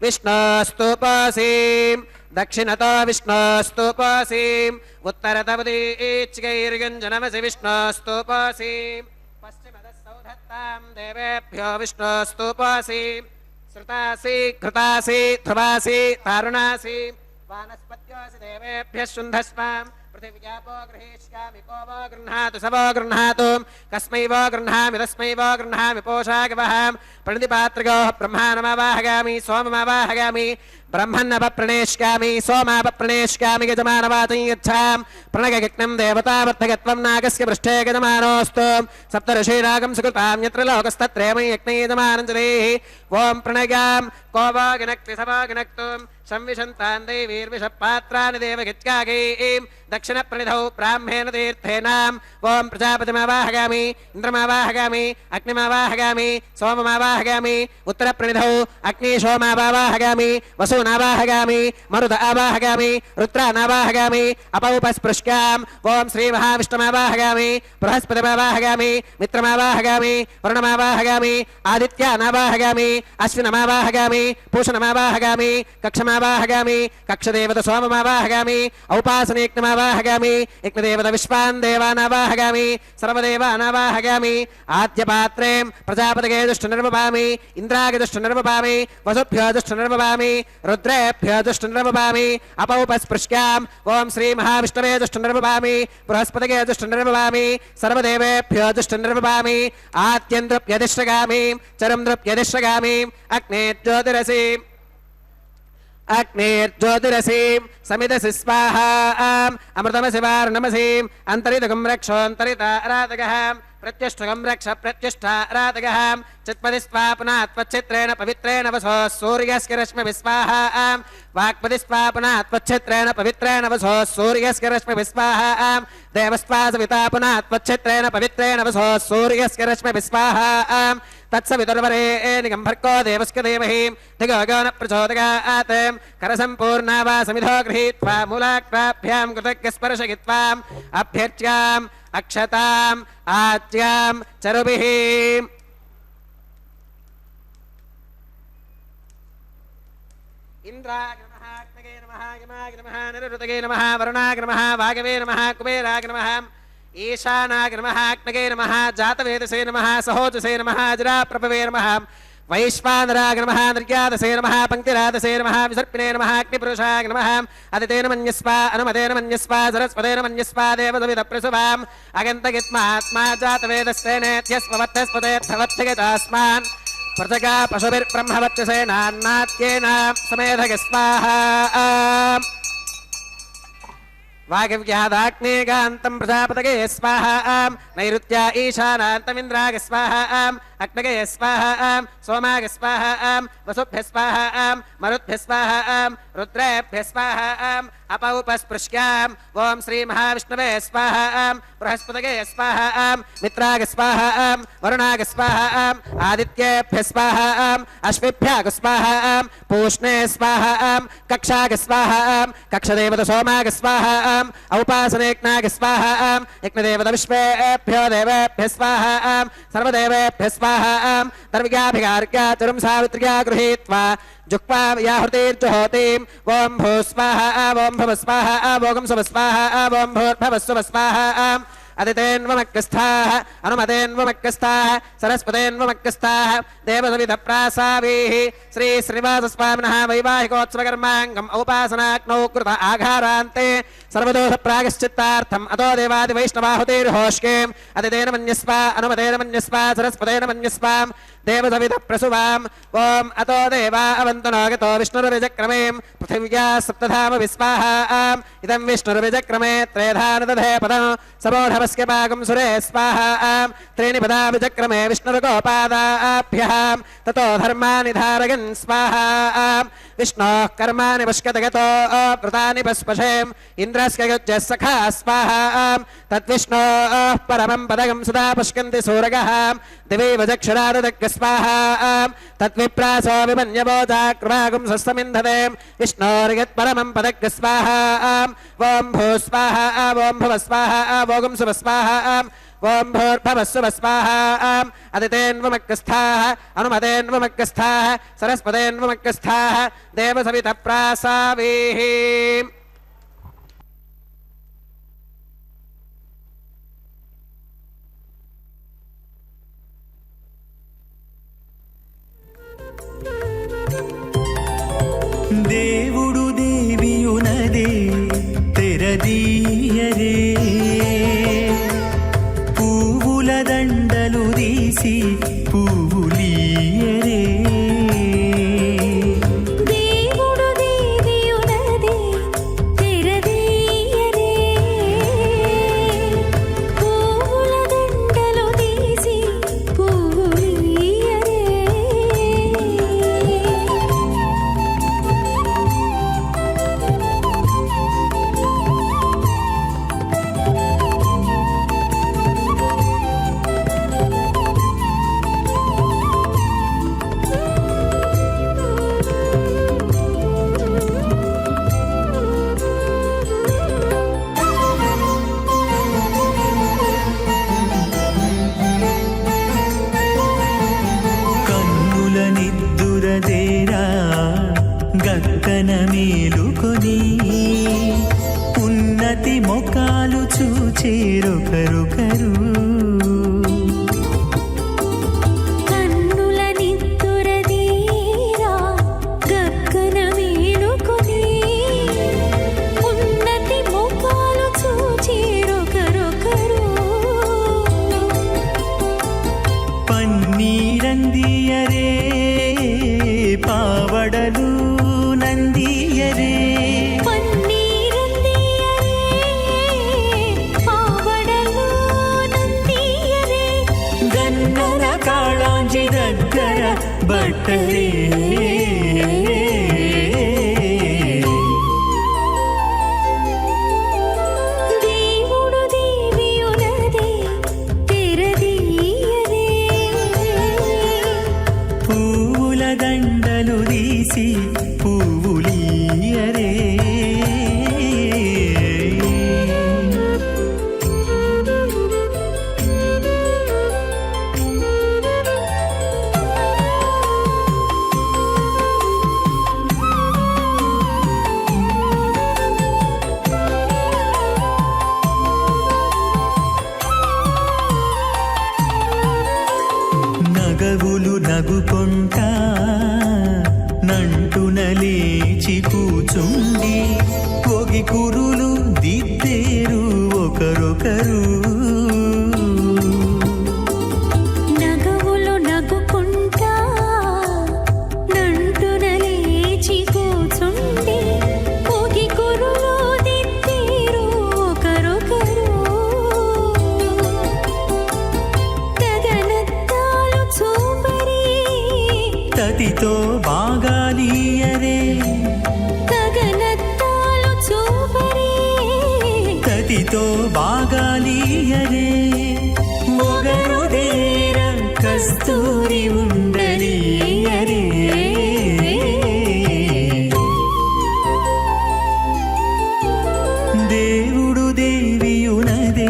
विष्णोस्तुपोऽसीम् दक्षिणतो विष्णोस्तुपोऽसीम् उत्तरतवदीच्चैर्युञ्जनमसि विष्णोस्तुपोऽसीम् पश्चिमतः सौधत्तां देवेभ्यो विष्णोस्तुपोऽसीम् श्रुतासि घृतासि ध्रुवासि तारुणासि वानस्पत्योऽसि देवेभ्यः शुन्धस्वाम् पृथिव्यापो गृहीष्यामि को वो गृह्णातु स वो गृह्णातु कस्मै वो गृह्णामि तस्मै वो गृह्णामि पोषागवहाम् प्रणितिपात्रयोः ब्रह्माणमावाहगामि सोममावाहगामि ब्रह्मन्नपप्रणेष्यामि सोमापप्रणेष्यामि यजमानवाचं यच्छां प्रणगयज्ञं देवतावर्धकत्वं नागस्य पृष्ठे यजमानोऽस्तु सप्तर्षीनागं सुकृतां यत्र लोकस्तत्रयमयि यज्ञं यजमानं च देहि ओं प्रणगां को वो गिनक्ति स वो गिनक्तु संविशन्तां दैवीर्विषपात्राणि देवगित्यागैं दक्षिणप्रणिधौ ब्राह्मेण तीर्थेनाम् ओं प्रजापतिमावाहगामि इन्द्रमावाहगामि अग्निमावाहगामि सोममावाहगामि उत्तरप्रणिधौ अग्निशोमावाहगामि वसूनावाहगामि मरुत आवाहगामि रुद्रानावाहगामि अपौपस्पृश्याम् ओं श्रीमहाविष्णुमावाहगामि बृहस्पतिमावाहगामि मित्रमावाहगामि वरुणमावाहगामि आदित्यानावाहगामि अश्विनमावाहगामि पूषणमावाहगामि कक्षमावाहगामि कक्षदेवत सोममावाहगामि औपासनेज्ञमावाहगामि यज्ञदेवत विश्वान् देवानावाहगामि सर्वदेवानावाहगामि आद्यपात्रे प्रजापतये दुष्टनिर्वपामि इन्द्राय दुष्टनिर्वपामि वसुभ्यो दुष्टनिर्वपामि रुद्रेभ्यो दुष्टनिर्वपामि अपौपस्पृश्याम् ओं श्रीमहाविष्णवे दुष्टनिर्वपामि बृहस्पतये दुष्टनिर्वपामि सर्वदेवेभ्यो दुष्टनिर्वपामि आद्यं द्रव्यदिश्रगामि चरं द्रव्यदिश्रगामि अग्नेर्ज्योतिरसीं समिदसि स्वाहा अमृतमसि वार्णमसीम् अन्तरितगं रक्षोऽन्तरिता आराधकः प्रत्युष्टुकं रक्ष प्रत्युष्ठारातगः चित्पदि स्वापना त्वच्छित्रेण पवित्रेण वसो सूर्यस्य रश्मिभिः स्वाहा वाक्पदि स्वापना त्वच्छित्रेण पवित्रेण वसो सूर्यस्य रश्मिभिः स्वाहा देवस्त्वा सविता पुनः त्वच्छित्रेण पवित्रेण वसो सूर्यस्य रश्मिभिः स्वाहा तत्सवितुर्वरेण्यं भर्गो देवस्य धीमहि धियो यो न प्रचोदयात् करसम्पूर्णा वा समिधो गृहीत्वा मूलाग्राभ्यां कृतज्ञस्पर्शयित्वाम् अभ्यर्च्याम् अक्षताम् आज्याम् चरुभिः इन्द्राय नमः अग्नये नमः यमाय नमः निरुतये नमः वरुणाय नमः वागवे नमः कुबेराय नमः ईशानाय नमः अग्नये नमः जातवेदसे नमः सहोजसे नमः अजराप्रभवे नमः वैश्वानराय नमः निर्यादसे नमः पंक्तिरादसे नमः विसर्पिणे नमः अग्निपुरुषाय नमः अदितेन मन्यस्वा अनुमतेन मन्यस्वा सरस्वतेन मन्यस्वा देवसवितप्रसुवाम् अगन्तगित्मात्मा जातवेदस्तेनेत्यस्ववत्तस्पतेऽर्थवत्तिगतास्मान् प्रजगा पशुभिर्ब्रह्मवत्यसेनान्नात्येन समेधग स्वाहा वागव्यादाग्नेगान्तं प्रजापतये स्वाहा नैऋत्या ईशानान्तमिन्द्राय स्वाहा अग्नये स्वाहा सोमाय स्वाहा वसुभ्यः स्वाहा मरुद्भ्यः स्वाहा रुद्रेभ्यः स्वाहा अपौपस्पृश्याम् ॐ श्रीमहाविष्णवे स्वाहा बृहस्पतये स्वाहा मित्राय स्वाहा वरुणाय स्वाहा आदित्येभ्यः स्वाहा अश्विभ्यः स्वाहा पूष्णे स्वाहा कक्षाय स्वाहा कक्षदेवत सोमाय स्वाहा औपासनेज्ञाय स्वाहा यज्ञदेवत विश्वेभ्यो देवेभ्यः स्वाहा सर्वदेवेभ्यः स्वाहा दर्व्याभिगार्ग्या चरुं सावित्र्या गृहीत्वा जुक्वा व्याहृतिर्जुहोतिम् ॐ भू स्वाहा ॐ भव स्वाहा ॐ सुव स्वाहा ॐ भूर्भुवः सुवः स्वाहा अदितेन्वमग्रस्थाः अनुमतेन्वमग्रस्थाः सरस्वतेन्वमग्रस्थाः देवसविधप्रासावीः श्री श्रीनिवासस्वामिनः वैवाहिकोत्सवकर्माङ्गम् औपासनाग्नौ कृत आघारान्ते सर्वदोषप्रायश्चित्तार्थम् अतो देवादिवैष्णवाहुतिर्होष्केम् अदितेन मन्यस्वा अनुमतेन मन्यस्वा सरस्वतेन मन्यस्वाम् देवसविधप्रसुवाम् ॐ अतो देवा अवन्तनो गतो विष्णुर्विजक्रमे पृथिव्या सप्तधाम विस्वाहा इदं विष्णुर्विजक्रमे त्रेधानदधे पदं सबोढवस्य पाकं सुरे स्वाहा त्रीणि पदा विजक्रमे विष्णुर्गोपादाभ्यः ततो धर्मानि धारयन् स्वाहा विष्णोः कर्माणि पश्यतगतो कृतानि पस्पशेम् इन्द्रस्य युज्यः सखा स्वाहा तद्विष्णोः परमं पदगं सदा पश्यन्ति सूरगः दिवि वजक्षरादग् स्वाहा तद्विप्रासो विमन्यवोजाकृवागुं सस्तमिन्धते विष्णोर्यत्परमं पदग् स्वाहा ॐ भू स्वाहा ॐ भुव स्वाहा ॐ सुव स्वाहा ॐ भूर्भुवः सुवः स्वाहा अदितेन्वमग्रस्थाः अनुमतेन्वमग्रस्थाः सरस्वतेन्वमग्रस्थाः देवसविधप्रासावीः దేవుడు దేవియునదే తెరదీయరే పువ్వుల దండలు తీసి పువ్వులీయరే దేవుడు దేవియునదే తెరదీయరే పువ్వుల దండలు తీసి పువ్వులీయరే కన్నుల నిద్దురదేరా గక్కన మేలుకొని ఉన్నతి మొకాలు చూచేరొకరొకరు కన్నుల నిద్దురదీరా గగ్గన మేలుకొని ఉన్నతి ముఖాలు చూచేరొకరొకరు పన్నీరందియరే పావడలు నందియరే పన్నీరందియరే పావడలు నందియరే భట్టరే దేవుడు దేవియునదే తెరదీయరే పూల దండలు తీసి పువ్వులీయరే నగవులు నగుకొంటా నంటున లేచి కూచుండి పొగి కురులు దిద్దేరు ఒకరొకరు నగవులు నగుకుంటా నంటున లేచి కూచుండి పోగి కురులు దిద్దేరు ఒకరొకరు గగనత్తాలు చూపరి తతితో బాగాలీయరే గగనత్తాలు చూపరి తతితో బాగాలీయరే మొగరుదేర కస్తూరి ఉండలీయరే దేవుడు దేవియునదే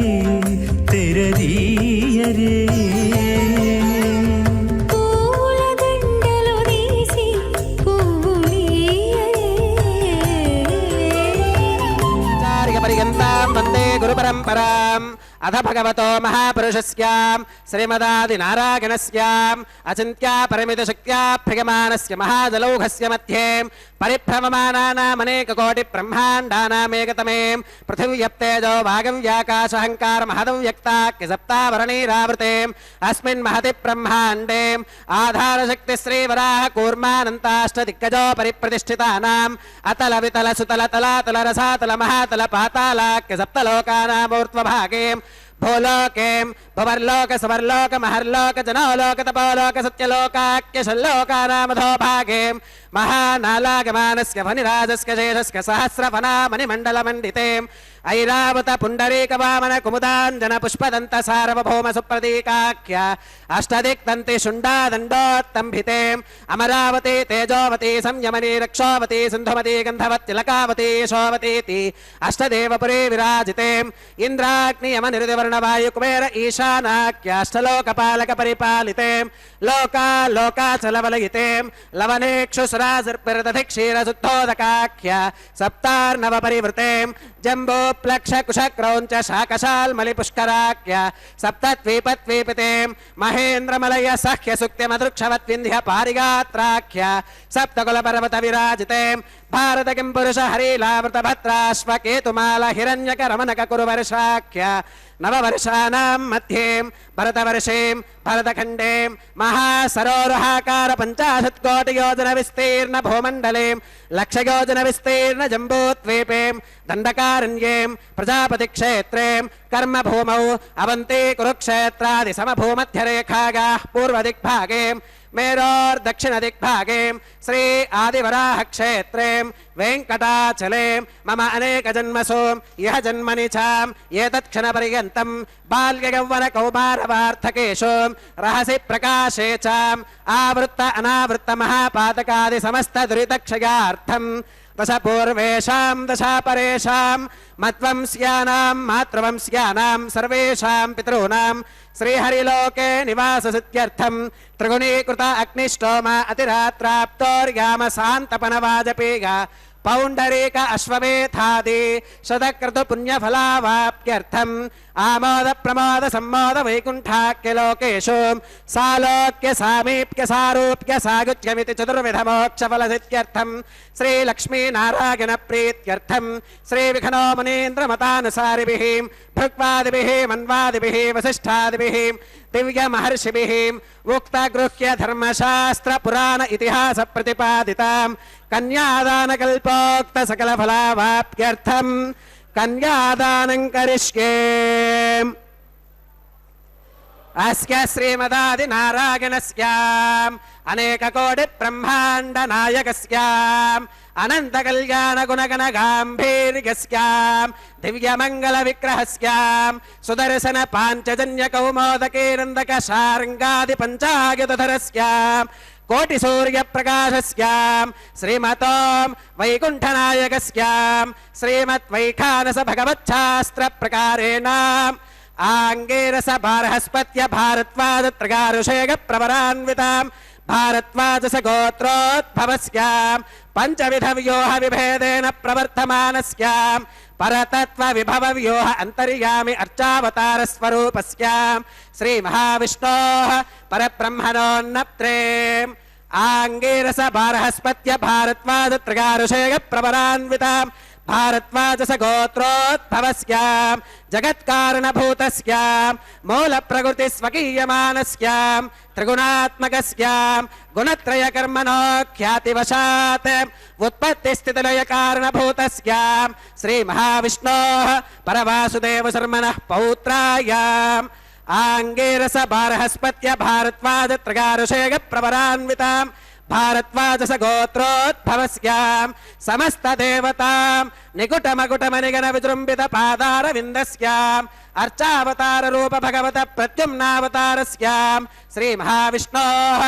తెరదీయరే పూల దండలు తీసి పువ్వులీయరే ఆచార్య పర్యంతం వందే గురు పరంపరాం అథ భగవతో మహాపురుషస్యాం శ్రీమదాది నారాయణస్యాం అచింత్యా పరిమిత శక్త్యా భ్రగమానస్య మహాజలౌఘస్య మధ్యే పరిభ్రమమానానామనేక కోటి బ్రహ్మాండానామేకతమే పృథివ్యప్తేజో భాగం వ్యాకాశహంకార మహదం వ్యక్తాక్య సప్తావరణీరావృతే అస్మిన్ మహతి బ్రహ్మాండే ఆధారశక్తి శ్రీవరాహ కూర్మానంతాష్టదిగ్గజో పరిప్రతిష్ఠితానాం అతల వితల సుతల తలాతల రసాతల మహాతల పాతాళాక్య సప్తలోకానామూర్ధ్వభాగే భూలోకే భువర్లోక సువర్లోక మహర్లోక జనోలోక తపోలోక సత్యలోకాఖ్యశల్లోకానామధో భాగే మహానాలాగమానస్య ఫణిరాజస్య శేషస్య సహస్రఫణామణిమండలమండితే ఐరావత పుండరీక వామన కుముదాంజన పుష్పదంత సార్వభౌమ సుప్రతీకాఖ్య అష్టదిక్తంతి శుండాదండోత్తంభితే అమరావతి తేజోవతి సంయమని రక్షోవతి సింధుమతి గంధవతి లకావతి యశోవతీతి అష్టదేవపురీ విరాజితే ఇంద్రాగ్ని యమ నిర్దివర్ణ వాయు కుబేర ఈశానాఖ్యాష్టలోకపాలక పరిపాలితే లోకా లోకాచలవలయితే లవనేక్షు సురాజర్పిరదధి క్షీరశుద్ధోదకాఖ్య సప్తార్ణవ పరివృతే జంబో ప్లక్ష కుశక్రౌంచ శాకశాల్మలి పుష్కరాఖ్య సప్తద్వీపద్వీపితే మహేంద్రమలయ సహ్య సుక్తిమదృక్షవద్వింధ్య పారిగాత్రాఖ్య సప్తకుల పర్వత విరాజితే భారత కిం పురుష హరీలావృత భద్రాశ్వకేతుమాల హిరణ్యక రమణక కురువర్షాఖ్య నవవర్షానాం మధ్యే భరతవర్షే భరతఖండే మహాసరోరుహాకార 50 కోటి యోజన విస్తీర్ణ భూమండలే లక్షయోజన విస్తీర్ణ జంబూద్వీపే దండకారణ్యే ప్రజాపతి క్షేత్రే కర్మభూమౌ అవంతి కురుక్షేత్రాది సమభూమధ్యరేఖాగా పూర్వదిగ్భాగే మేరోర్దక్షిణ దిగ్భాగే శ్రీ ఆదివరాహ క్షేత్రే వెంకటాచలే మమ అనేక జన్మసు ఇహ జన్మని చాం ఏతత్క్షణ పర్యంతం బాల్య యౌవన కౌమార వార్ధకేషు రహసి ప్రకాశే చాం ఆవృత్త అనావృత్త మహాపాతకాది సమస్త దురితక్షయార్థం దశ పూర్వేషాం దశ పరేషాం మద్వంస్యానాం మాతృవంస్యానాం సర్వేషాం పితॄణాం శ్రీహరిలోకే నివాససిద్ధ్యర్థం త్రిగుణీకృత అగ్నిష్టోమ అతిరాత్రాప్తోర్యామ శాంతపన వాజపేయ పౌండరీక అశ్వమేధాది శతక్రతు పుణ్యఫలావాప్త్యర్థం ఆమోద ప్రమోద సమ్మోద వైకుంఠాఖ్య లోకేషు సాలోక్య సామీప్య సారూప్య సాగుత్యమితి చతుర్విధ మోక్ష ఫలసిద్ధ్యర్థం శ్రీ లక్ష్మీ నారాయణ ప్రీత్యర్థం శ్రీ విఘ్నో మునీంద్ర మతానుసారిభిః భృగ్వాదిభిః మన్వాదిభిః వసిష్ఠాదిభిః దివ్య మహర్షిభిః ఉక్త గృహ్య ధర్మశాస్త్ర పురాణ ఇతిహాస ప్రతిపాదితాం కన్యాదాన కల్పోక్త సకల ఫలావాప్త్యర్థం కన్యాదానం కరిష్యే. అస్య శ్రీమదాది నారాయణస్యాం అనేక కోటి బ్రహ్మాండ నాయకస్యాం అనంత కళ్యాణ గుణగణ గాంభీర్యస్యాం దివ్యమంగళ విగ్రహస్యాం సుదర్శన పాంచజన్య కౌమోదకేనందక శార్ంగాది పంచాయుధరస్యాం కోటి సూర్య ప్రకాశస్యాం శ్రీమతాం వైకుంఠనాయకస్యాం శ్రీమత్ వైఖానస భగవచ్ఛాస్త్ర ప్రకారేణ ఆంగేరస బారహస్పత్య భారద్వాజ త్రిగారుషేగ ప్రవరాన్వితాం భారద్వాజస గోత్రోద్భవస్యాం పంచవిధ వ్యూహ విభేదేన ప్రవర్తమానస్యాం పరతత్వ విభవ వ్యూహ అంతర్యామి అర్చావతార స్వరూపస్యాం శ్రీ మహావిష్ణోః పరబ్రహ్మణోన్నప్త్రేం ఆంగేరస బారహస్పత్య భారద్వాజ త్రిగారుషేగ ప్రవరాన్వితాం భారద్వాజస గోత్రోద్భవస్యాం జగత్కారణభూతస్యాం మూల ప్రకృతి స్వకీయమానస్యాం త్రిగుణాత్మకస్యాం గుణత్రయ కర్మణో ఖ్యాతివశాత్ ఉత్పత్తి స్థితిలయ కారణభూతస్యాం శ్రీ మహావిష్ణోః పరవాసుదేవ శర్మణః పౌత్రాయాం ఆంగేరస బారహస్పత్య భారద్వాజ త్రిగారుషేగ ప్రవరాన్వితాం భారద్వాజస గోత్రోద్భవస్యాం సమస్త దేవతాం నికుట మకుట మణిగణ విజృంభిత పాదార విందస్యాం అర్చావతార రూప భగవత ప్రత్యుమ్నావతారస్యాం శ్రీ మహావిష్ణోః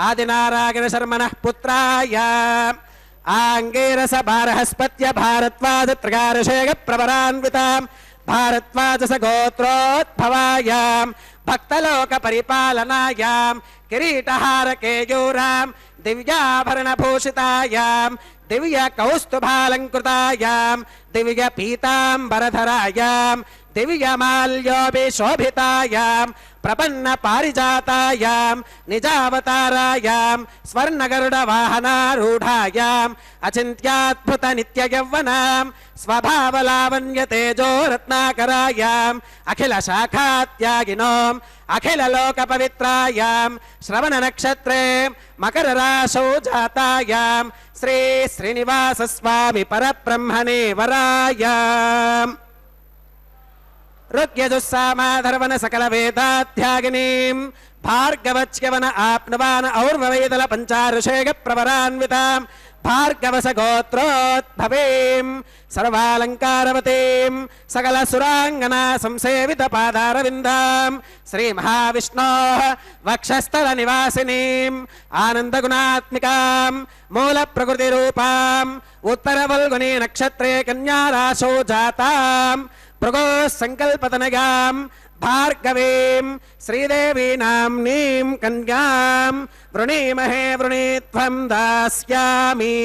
ఆదినారాయణ శర్మణః పుత్రాయాం ఆంగేరస బారహస్పత్య భారద్వాజ త్రిగారుషేగ ప్రవరాన్వితాం భారద్వాజస గోత్రోద్భవాయాం భక్తలోక పరిపాలనాయాం కిరీటహార కేయూరాం దివ్యాభరణ భూషితాయాం దివ్య కౌస్తుభాలంకృతాయాం దివ్య పీతాంబరధరాయాం దివ్యమాల్యోభిశోభితాయాం ప్రపన్న పారిజాతాయాం నిజావతారాయాం స్వర్ణగరుడ వాహనారూఢాయాం అచింత్యాద్భుత నిత్య యవ్వనాం స్వభావలావణ్య తేజో రత్నాకరాయాం అఖిల శాఖాత్యాగినోం అఖిల లోక పవిత్రాయాం శ్రవణ నక్షత్రే మకర రాశౌ జాతాయాం శ్రీ శ్రీనివాస స్వామి పరబ్రహ్మణే వరాయాం రుగ్యజుస్సామాధర్వణ సకల వేదాధ్యాగినీం భార్గవచ్యవన ఆప్నవాన ఔర్వవేదల పంచారుషేగ ప్రవరాన్వితాం భార్గవస గోత్రోద్భవేం సర్వాలంకారవతీం సకల సురాంగనా సంసేవిత పాదారవిందాం శ్రీ మహావిష్ణోః వక్షస్థల నివాసినీం ఆనందగుణాత్మికాం మూల ప్రకృతి రూపాం ఉత్తర ఫల్గుని నక్షత్రే కన్యా రాశౌ జాతాం భృగో సంకల్పతనయాం భార్గవీం శ్రీదేవీ నామ్నీం కన్యాం వృణీమహే వృణీత్వం దాస్యామి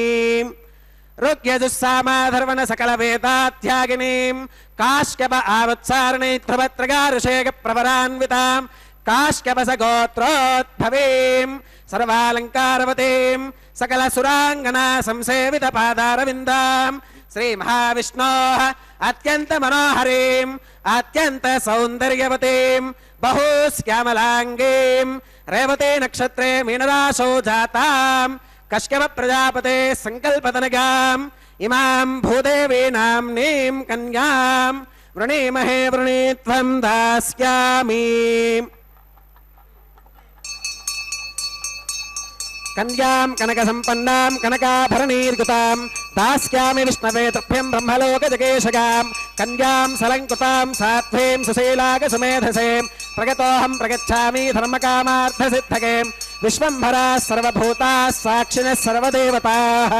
రుగ్యజుస్సామాధర్వణ సకల వేదాధ్యాగినీం కాశ్యప ఆవత్సారణైత్రవత్రగారుషేగ ప్రవరాన్వితాం కాశ్యపస గోత్రోద్భవేం సర్వాలంకారవతీం సకల సురాంగనా సంసేవిత పాదారవిందాం శ్రీ మహావిష్ణోః అత్యంత మనోహరీం అత్యంత సౌందర్యవతీం బహుశ్యామలాంగీం రేవతే నక్షత్రే మీనరాశౌ జాతాం కశ్యప ప్రజాపతే సంకల్పతనగాం ఇమాం భూదేవీ నామ్నీం కన్యాం వృణీమహే వృణీత్వం దాస్యామి కన్యాం కనక సంపన్నాం కనకాభరణీర్గుతాం దాస్యామి విష్ణవే తుభ్యం బ్రహ్మలోక జగేశగాం కన్యాం సలంకృతాం సాత్వీం సుశీలాగ సుమేధసేం ప్రగతోహం ప్రగచ్ఛామి ధర్మకామార్థ సిద్ధగేం విశ్వంభరా సర్వభూతా సాక్షిణః సర్వదేవతాః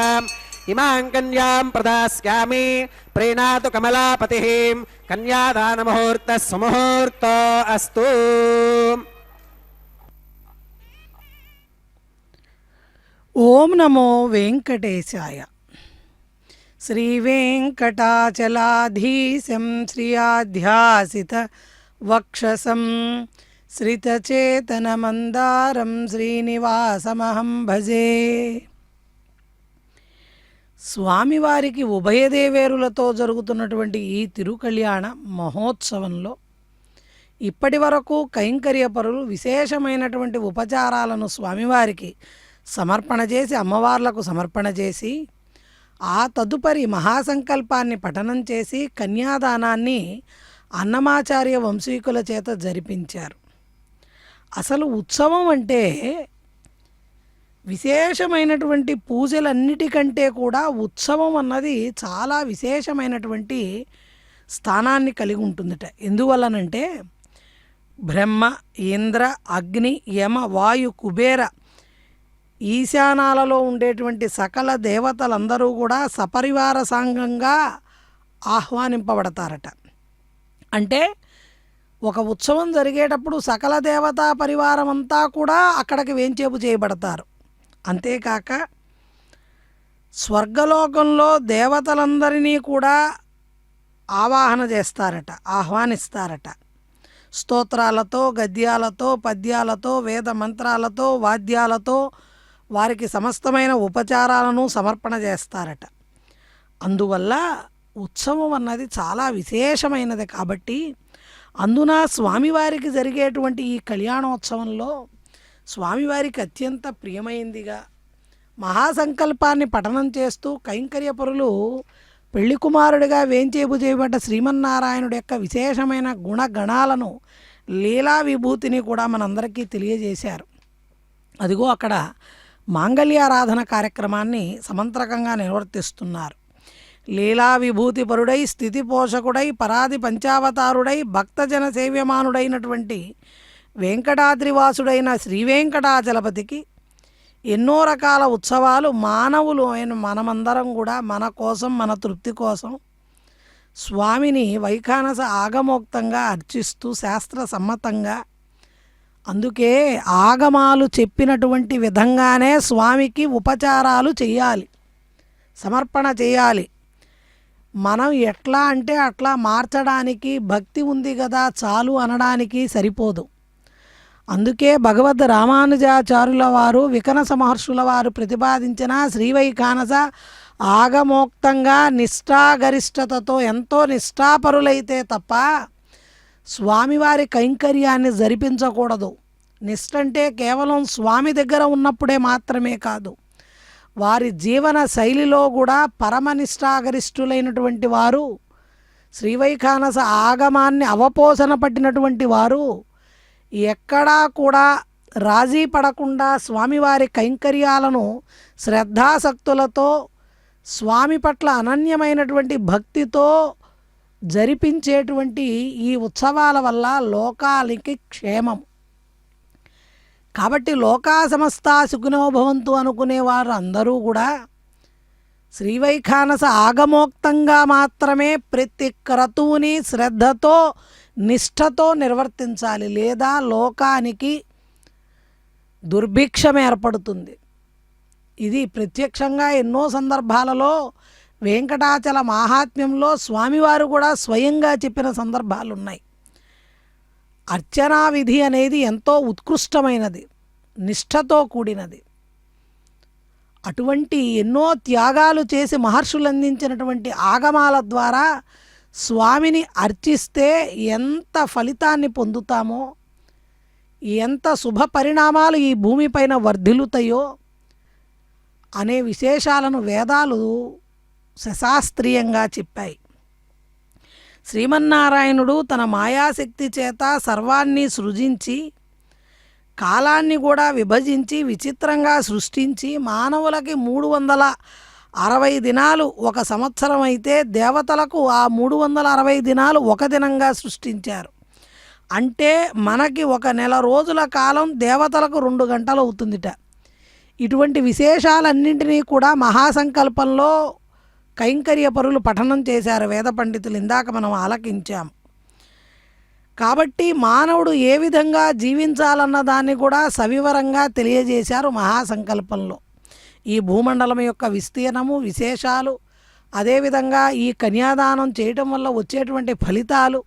ఇమాం కన్యాం ప్రదాస్యామి ప్రీణాతు కమలాపతిః కన్యాదానముహూర్తః సుముహూర్తో అస్తు. ఓం నమో వెంకటేశాయ. శ్రీ వెంకటాచలాధీశం శ్రియాధ్యాసిత వక్షసం శ్రితచేతనమందారం శ్రీనివాసమహం భజే. స్వామివారికి ఉభయదేవేరులతో జరుగుతున్నటువంటి ఈ తిరుకళ్యాణ మహోత్సవంలో ఇప్పటి వరకు కైంకర్యపరులు విశేషమైనటువంటి ఉపచారాలను స్వామివారికి సమర్పణ చేసి అమ్మవార్లకు సమర్పణ చేసి ఆ తదుపరి మహాసంకల్పాన్ని పఠనం చేసి కన్యాదానాన్ని అన్నమాచార్య వంశీకుల చేత జరిపించారు. అసలు ఉత్సవం అంటే విశేషమైనటువంటి పూజలన్నిటికంటే కూడా ఉత్సవం అన్నది చాలా విశేషమైనటువంటి స్థానాన్ని కలిగి ఉంటుందట. ఎందువల్లనంటే బ్రహ్మ, ఇంద్ర, అగ్ని, యమ, వాయు, కుబేర ఈశానాలలో ఉండేటువంటి సకల దేవతలందరూ కూడా సపరివార సాంగంగా ఆహ్వానింపబడతారట. అంటే ఒక ఉత్సవం జరిగేటప్పుడు సకల దేవతా పరివారం అంతా కూడా అక్కడికి వేంచేపు చేయబడతారు. అంతేకాక స్వర్గలోకంలో దేవతలందరినీ కూడా ఆవాహన చేస్తారట, ఆహ్వానిస్తారట. స్తోత్రాలతో, గద్యాలతో, పద్యాలతో, వేద మంత్రాలతో, వాద్యాలతో వారికి సమస్తమైన ఉపచారాలను సమర్పణ చేస్తారట. అందువల్ల ఉత్సవం అన్నది చాలా విశేషమైనది. కాబట్టి అందున స్వామివారికి జరిగేటువంటి ఈ కళ్యాణోత్సవంలో స్వామివారికి అత్యంత ప్రియమైందిగా మహాసంకల్పాన్ని పఠనం చేస్తూ కైంకర్యపరులు పెళ్లి కుమారుడిగా వేంచేపు చేయబడ్డ శ్రీమన్నారాయణుడి యొక్క విశేషమైన గుణగణాలను, లీలా విభూతిని కూడా మనందరికీ తెలియజేశారు. అదిగో అక్కడ మాంగళ్యారాధన కార్యక్రమాన్ని సమంత్రకంగా నిర్వర్తిస్తున్నారు. లీలా విభూతి పరుడై, స్థితి పోషకుడై, పరాది పంచావతారుడై, భక్తజన సేవ్యమానుడైనటువంటి వెంకటాద్రివాసుడైన శ్రీవేంకటాచలపతికి ఎన్నో రకాల ఉత్సవాలు మానవులు అయిన మనమందరం కూడా మన కోసం, మన తృప్తి కోసం స్వామిని వైఖానస ఆగమోక్తంగా అర్చిస్తూ శాస్త్ర సమ్మతంగా, అందుకే ఆగమాలు చెప్పినటువంటి విధంగానే స్వామికి ఉపచారాలు చేయాలి, సమర్పణ చేయాలి. మనం ఎట్లా అంటే అట్లా మార్చడానికి భక్తి ఉంది కదా చాలు అనడానికి సరిపోదు. అందుకే భగవద్ రామానుజాచార్యుల వారు, వికనస మహర్షుల వారు ప్రతిపాదించిన శ్రీవైఖానస ఆగమోక్తంగా నిష్ఠాగరిష్టతతో ఎంతో నిష్ఠాపరులైతే తప్ప స్వామివారి కైంకర్యాన్ని జరిపించకూడదు. నిష్ఠ అంటే కేవలం స్వామి దగ్గర ఉన్నప్పుడే మాత్రమే కాదు, వారి జీవన శైలిలో కూడా పరమనిష్టాగరిష్ఠులైనటువంటి వారు, శ్రీవైఖానస ఆగమాన్ని అవపోసన పట్టినటువంటి వారు ఎక్కడా కూడా రాజీ పడకుండా స్వామివారి కైంకర్యాలను శ్రద్ధాసక్తులతో, స్వామి పట్ల అనన్యమైనటువంటి భక్తితో జరిపించేటువంటి ఈ ఉత్సవాల వల్ల లోకానికి క్షేమం. కాబట్టి లోకా సమస్తా సుఖినో భవంతు అనుకునేవారు అందరూ కూడా శ్రీవైఖానస ఆగమోక్తంగా మాత్రమే ప్రతి క్రతువుని శ్రద్ధతో, నిష్ఠతో నిర్వర్తించాలి. లేదా లోకానికి దుర్భిక్షం ఏర్పడుతుంది. ఇది ప్రత్యక్షంగా ఎన్నో సందర్భాలలో వెంకటాచల మాహాత్మ్యంలో స్వామివారు కూడా స్వయంగా చెప్పిన సందర్భాలు ఉన్నాయి. అర్చనా విధి అనేది ఎంతో ఉత్కృష్టమైనది, నిష్ఠతో కూడినది. అటువంటి ఎన్నో త్యాగాలు చేసి మహర్షులు అందించినటువంటి ఆగమాల ద్వారా స్వామిని అర్చిస్తే ఎంత ఫలితాన్ని పొందుతామో, ఎంత శుభ పరిణామాలు ఈ భూమిపైన వర్ధిల్లుతాయో అనే విశేషాలను వేదాలు సశాస్త్రీయంగా చెప్పాయి. శ్రీమన్నారాయణుడు తన మాయాశక్తి చేత సర్వాన్ని సృజించి, కాలాన్ని కూడా విభజించి విచిత్రంగా సృష్టించి, మానవులకి 360 దినాలు ఒక సంవత్సరం అయితే దేవతలకు ఆ 360 దినాలు ఒక దినంగా సృష్టించారు. అంటే మనకి 1 నెల రోజుల కాలం దేవతలకు 2 గంటలు అవుతుందిట. ఇటువంటి విశేషాలన్నింటినీ కూడా మహాసంకల్పంలో కైంకర్య పరులు పఠనం చేశారు వేద పండితులు. ఇందాక మనం ఆలకించాం. కాబట్టి మానవుడు ఏ విధంగా జీవించాలన్న దాన్ని కూడా సవివరంగా తెలియజేశారు మహాసంకల్పంలో. ఈ భూమండలం యొక్క విస్తీర్ణము, విశేషాలు, అదేవిధంగా ఈ కన్యాదానం చేయటం వల్ల వచ్చేటువంటి ఫలితాలు,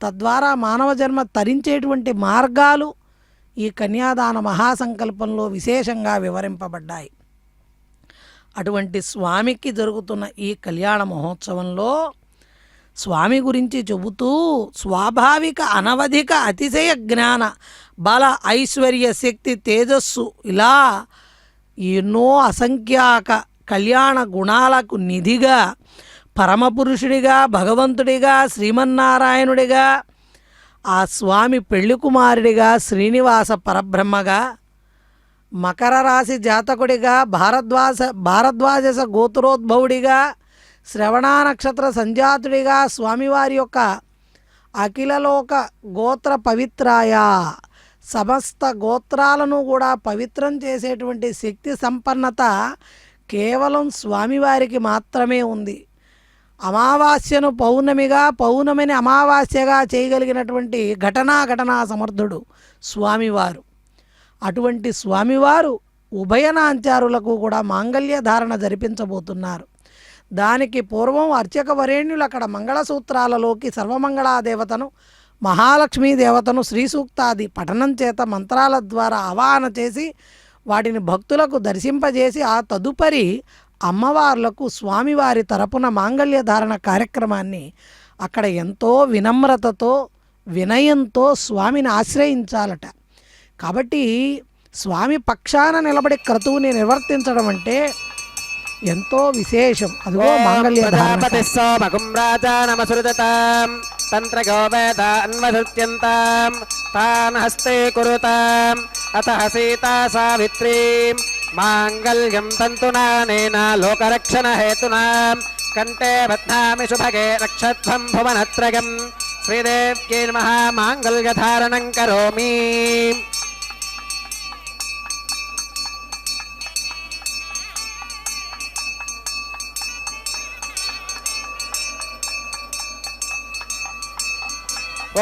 తద్వారా మానవ జన్మ తరించేటువంటి మార్గాలు ఈ కన్యాదాన మహాసంకల్పంలో విశేషంగా వివరింపబడ్డాయి. అటువంటి స్వామికి జరుగుతున్న ఈ కళ్యాణ మహోత్సవంలో స్వామి గురించి చెబుతూ స్వాభావిక అనవధిక అతిశయ జ్ఞాన బల ఐశ్వర్య శక్తి తేజస్సు ఇలా ఎన్నో అసంఖ్యాక కళ్యాణ గుణాలకు నిధిగా, పరమపురుషుడిగా, భగవంతుడిగా, శ్రీమన్నారాయణుడిగా, ఆ స్వామి పెళ్లి కుమారుడిగా, శ్రీనివాస పరబ్రహ్మగా మకర రాశి జాతకుడిగా భారద్వాజ గోత్రోద్భవుడిగా శ్రవణ నక్షత్ర సంజాతుడిగా స్వామివారి యొక్క అఖిలలోక గోత్ర పవిత్రాయ సమస్త గోత్రాలను కూడా పవిత్రం చేసేటువంటి శక్తి సంపన్నత కేవలం స్వామివారికి మాత్రమే ఉంది. అమావాస్యను పౌర్ణమిగా, పౌర్ణమిని అమావాస్యగా చేయగలిగినటువంటి ఘటనా సమర్థుడు స్వామివారు. అటువంటి స్వామివారు ఉభయనాంచారులకు కూడా మాంగళ్య ధారణ జరిపించబోతున్నారు. దానికి పూర్వం అర్చక వరేణ్యులు అక్కడ మంగళసూత్రాలలోకి సర్వమంగళాదేవతను, మహాలక్ష్మీ దేవతను శ్రీ సూక్తాది పఠనం చేత మంత్రాల ద్వారా ఆవాహన చేసి వాటిని భక్తులకు దర్శింపజేసి ఆ తదుపరి అమ్మవార్లకు స్వామివారి తరపున మాంగళ్య ధారణ కార్యక్రమాన్ని అక్కడ ఎంతో వినమ్రతతో వినయంతో స్వామిని ఆశ్రయించాలట. కాబట్టి స్వామి పక్షాన నిలబడి క్రతువుని నిర్వర్తించడం అంటే ఎంతో విశేషం. అదిగో మాంగళ్య ధారణ. ప్రజాపతిः సోమగుం రాజానమసృజతాం తంత్రగో వేదాన్వధృత్యంతాం తాన్ హస్తే కురుతాం అతః సీతా సావిత్రీం మాంగళ్యం తంతునానేన లోకరక్షణ హేతునా కంఠే బధ్నామి శుభగే రక్షధ్వం భువనత్రయం శ్రీదేవ్యై నమః మాంగళ్యధారణం కరోమి.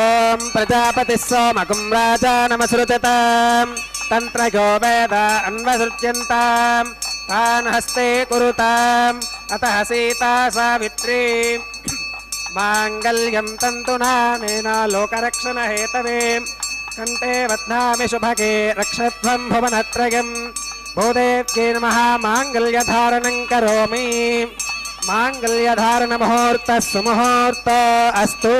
ఓం ప్రజాపతిः సోమగుం రాజానమసృజతాం తంత్రయో వేద అన్వసృజ్యంతాం తాన్ హస్తే కురుతాం అతః సీతా సావిత్రీం మాంగళ్యం తంతునానేన లోకరక్షణ హేతవే కంఠే బధ్నామి శుభగే రక్షధ్వం భువనత్రయం భూదేవ్యై నమః మాంగళ్యధారణం కరోమి. మాంగళ్యధారణ ముహూర్తః సుముహూర్తో అస్తు.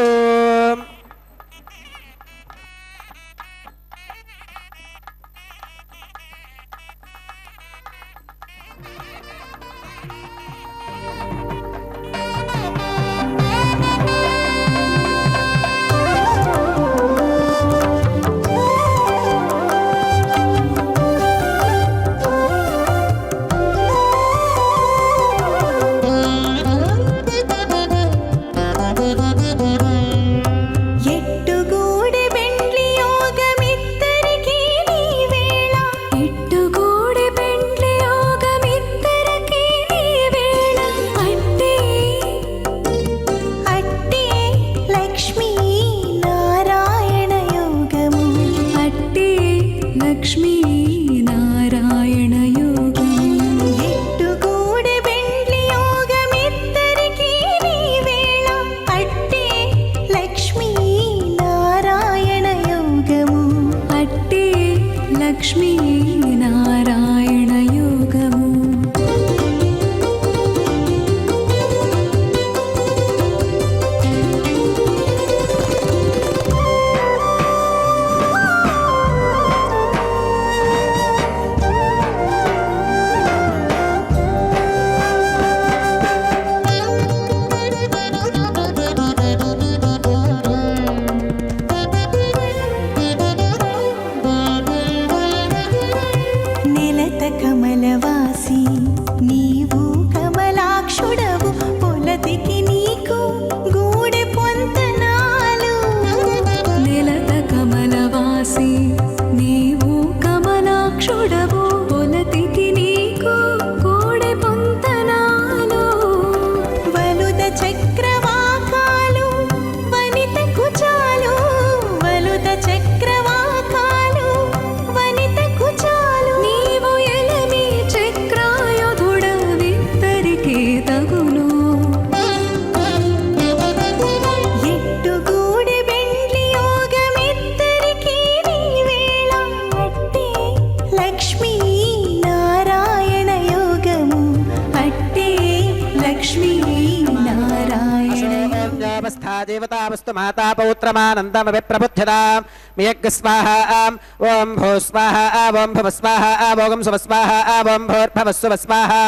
जीवतामस्तु माता पौत्रमानन्दमपि प्रबुध्यताम् मियग् स्वाहा ॐ भू स्वाहा ॐ भुव स्वाहा ॐ सुव स्वाहा ॐ भूर्भुवस्सुव स्वाहा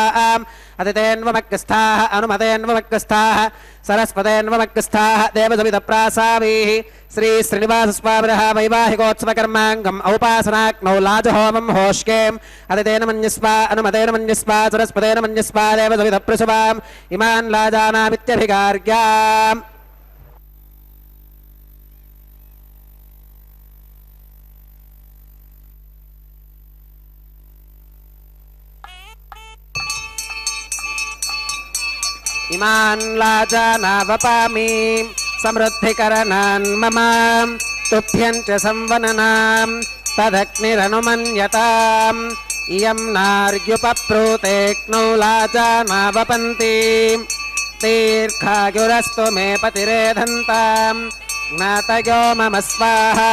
अदितेन्वमग्रस्थाः अनुमतेन्वमग्रस्थाः सरस्वतेन्वमग्रस्थाः देवसवितप्रासावीः श्री श्रीनिवासस्वामिनः वैवाहिकोत्सवकर्माङ्गम् औपासनाग्नौ लाजहोमं होष्केम् अदितेन मन्यस्वा अनुमतेन मन्यस्वा सरस्वतेन मन्यस्वा देवसवितप्रसुवाम् इमान् लाजानामित्यभिगार्याम् इमान् लाजानावपामि समृद्धिकरणान् मम तुभ्यं च संवननाम् तदग्निरनुमन्यताम् इयं नार्युपप्रूतेऽग्नौ लाजानावपन्ति दीर्घायुरस्तु मे पतिरेधन्ताम् ज्ञातयो मम स्वाहा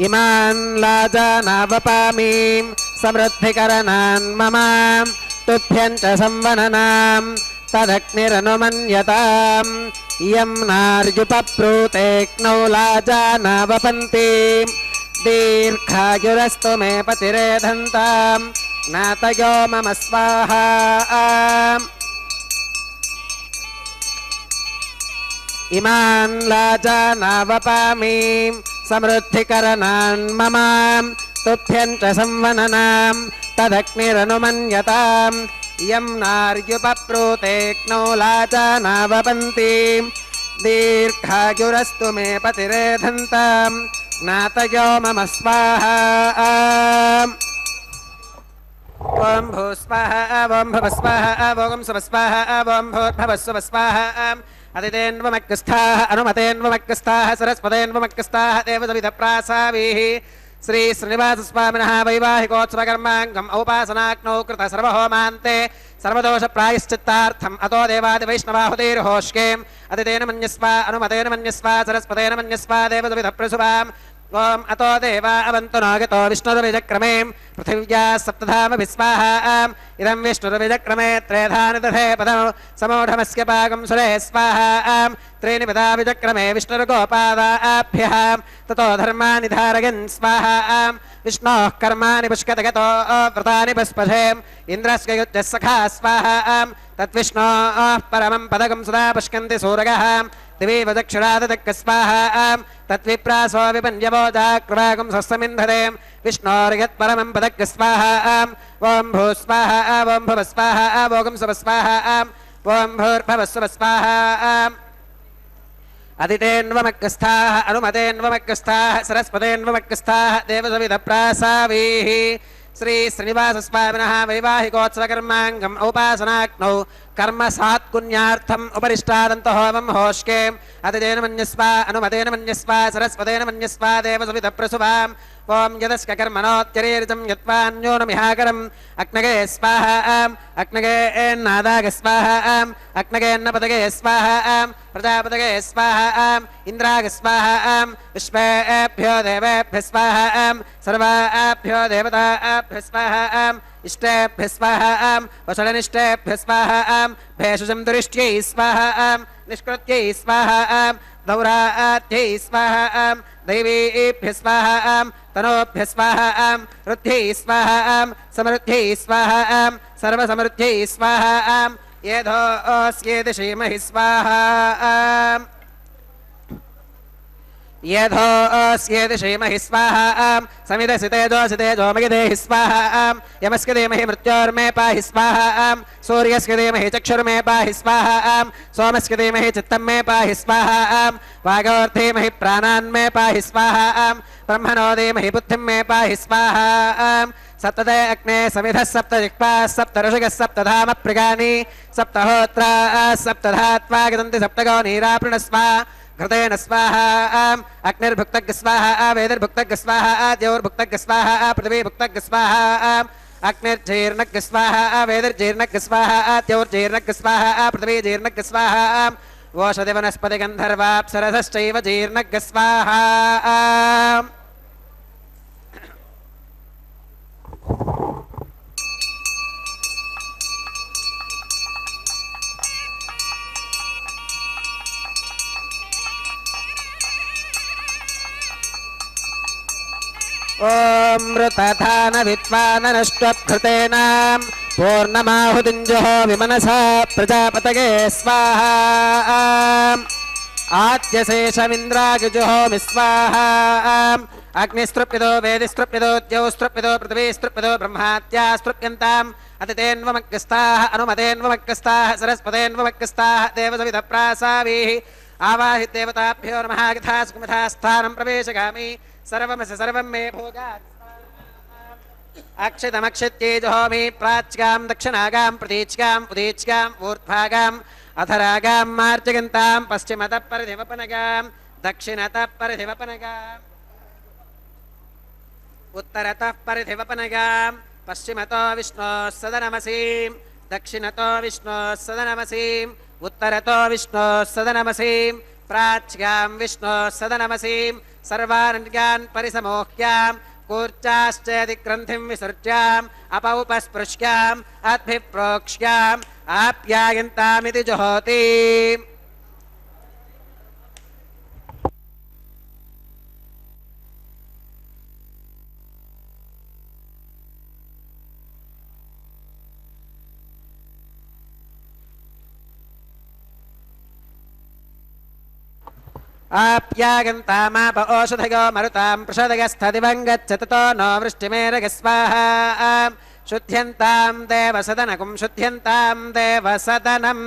इमान् लाजानावपामि समृद्धिकरणान् मम तुभ्यं च संवननाम् तदग्निरनुमन्यताम् इयं नार्युपप्रूतेऽग्नौ लाजानावपन्ति दीर्घायुरस्तु मे पतिरेधन्ताम् ज्ञातयो मम स्वाहा इमान् लाजानावपामि समृद्धिकरणान् मम तुभ्यं च संवननाम् तदग्निरनुमन्यताम् इयं नार्युपप्रूतेऽग्नौ लाजानावपन्ति दीर्घायुरस्तु मे पतिरेधन्ताम् ज्ञातयो मम स्वाहा ॐ भूस्वाहा ॐ भुवस्वाहा ॐ सुवस्वाहा ॐ भूर्भुवस्सुव स्वाहा अदितेन्वमग्रस्थाः अनुमतेन्वमग्रस्थाः सरस्वतेन्वमग्रस्थाः देवसवितप्रासावीः श्री श्रीनिवासस्वामिनः वैवाहिकोत्सवकर्माङ्गम् औपासनाग्नौ कृत सर्वहोमान्ते सर्वदोषप्रायश्चित्तार्थम् अतो देवादिवैष्णवाहुतिर्होष्केम् अदितेन मन्यस्वा अनुमतेन मन्यस्वा सरस्वतेन मन्यस्वा देवसवितप्रसुवाम् ॐ अतो देवा अवन्तु नागतो विष्णुर्विजक्रमे पृथिव्या सप्तधामभिः स्वाहा इदं विष्णुर्विजक्रमे त्रेधानि दधे पदौ समूढमस्य पाकं सुरे स्वाहा त्रीणि पदा विजक्रमे विष्णुर्गोपादाभ्यः ततो धर्माणि धारयन् स्वाहा विष्णोः कर्माणि पुष्कतगतो व्रतानि पुष्पधेम् इन्द्रस्य युज्यः सखा स्वाहा तद्विष्णोः परमं पदकं सदा पुष्कन्ति सूरगः दिवीव दक्षिणादक् स्वाहा तद्विप्रासो विपन्यवोजाकृवागं स्वस्मिन्धते विष्णोर्यत्परमं पदक् स्वाहा ॐ भू स्वाहा ॐ भुव स्वाहा ॐ सुव स्वाहा ॐ भूर्भुवस्सुव स्वाहा अदितेन्वमग्रस्थाः अनुमतेन्वमग्रस्थाः सरस्वतेन्वमग्रस्थाः देवसवितप्रासावीः श्री श्रीनिवासस्वामिनः वैवाहिकोत्सवकर्माङ्गम् औपासनाग्नौ कर्म सात्कुन्यार्थम् उपरिष्टादन्तहोमं होष्केम् अदितेन मन्यस्वा अनुमतेन मन्यस्वा सरस्वतेन मन्यस्वा देवसवितप्रसुवाम् ॐ यदस्क कर्मणोत्यरीरितं यत्वान्योनमिहाकरम् अग्नगे स्वाहा अग्नगे नादाग स्वाहा अग्नगेन्नपदगे स्वाहा प्रजापतगे स्वाहा इन्द्राग स्वाहा विश्वेभ्यो देवेभ्यः स्वाहा सर्वाभ्यो देवताभ्यः स्वाहा इष्टेभ्यः स्वाहा वषडनिष्टेभ्यः स्वाहा भेषजं दुरिष्ट्यै स्वाहा निष्कृत्यै स्वाहा दौरात्यै स्वाहा दैवीभ्यः स्वाहा तनोभ्यः स्वाहा रुद्ध्यै स्वाहा समृद्ध्यै स्वाहा सर्वसमृद्ध्यै स्वाहा येधोऽस्येति श्रीमहि स्वाहा येधोऽस्येति श्रीमहि स्वाहा समिदसि तेजोऽसि तेजोमयि देहि स्वाहा यमस्य धीमहि मृत्योर्मे पाहि स्वाहा सूर्यस्य धीमहि चक्षुर्मे पाहि स्वाहा सोमस्य धीमहि चित्तं मे पाहि स्वाहा वागोर्धीमहि प्राणान्मे पाहि स्वाहा ब्रह्मणो धीमहि बुद्धिं मे पाहि स्वाहा सप्तदे अग्ने समिधः सप्तजिह्वाः सप्तऋषिगः सप्तधाम प्रिगानि सप्तहोत्राः सप्तधात्वा गदन्ति सप्तगो नीरापृणस्वा घृतेन स्वाहा अग्निर्भुक्तग् स्वाहा वेदिर्भुक्तग् स्वाहा द्यौर्भुक्तग् स्वाहा पृथिवीभुक्तग् स्वाहा अग्निर्जीर्णग् स्वाहा वेदिर्जीर्णग् स्वाहा द्यौर्जीर्णग् स्वाहा पृथिवीजीर्णग् स्वाहा ओषधि वनस्पति गन्धर्वाप्सरसश्चैव जीर्णग् स्वाहा ఓం మృతధాన విద్వాననష్ట్వభృతేన పూర్ణమాహుతింజుహో విమనసా ప్రజాపతగే స్వాహా ఆద్యశేషమింద్రాగిజుహోమి స్వాహా అగ్నిస్తృప్యదో వేదిస్తృప్యదో ద్యౌస్తృప్యదో పృథివీస్తృప్యదో బ్రహ్మాత్యాస్తృప్యంతాం అతిథేన్వమగ్రస్తాః అనుమతేన్వమగ్రస్తాః సరస్వతేన్వమగ్రస్తాః దేవసవిధప్రాసావీః ఆవాహి దేవతాభ్యో నమః యథా సుఖమిథా స్థానం ప్రవేశగామి సర్వమసి సర్వం మే భోగాత్ అక్షితమక్షిత్యేజుహోమి ప్రాచ్యాం దక్షిణాగాం ప్రతీచ్యాం ఉదీచ్యాం ఊర్ధ్వాగాం అధరాగాం మార్జగంతాం పశ్చిమతః పరిధివపనగాం దక్షిణతః పరిధివపనగాం ఉత్తరతః పరిధివపనగాం పశ్చిమతో విష్ణోః సదనమసీం దక్షిణతో విష్ణోః సదనమసీం ఉత్తరతో విష్ణోః సదనమసీం ప్రాచ్యాం విష్ణోః సదనమసీం సర్వాణ్యాన్ పరిసమోహ్యాం కూర్చాశ్చేదిగ్రంథిం విసృజ్యాం అపౌపస్పృశ్యాం అద్భిప్రోక్ష్యాం ఆప్యాయంతామితి జుహోతి ఆప్యాగంతామాప ఓషధయో మరుతాం పృషదగస్థదివం గచ్చతతో నో వృష్టిమేరగస్వాహా శుద్ధ్యంతాం దేవసదనకం శుద్ధ్యంతాం దేవసదనం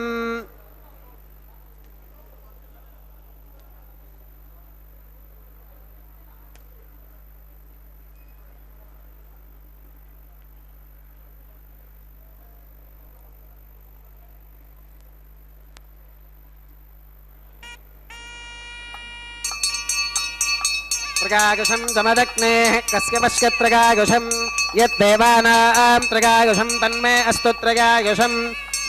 త్రిగాయుషం సమదగ్నేః కస్య పశ్యత్రిగాయుషం యద్దేవానాం త్రిగాయుషం తన్మే అస్తు త్రిగాయుషం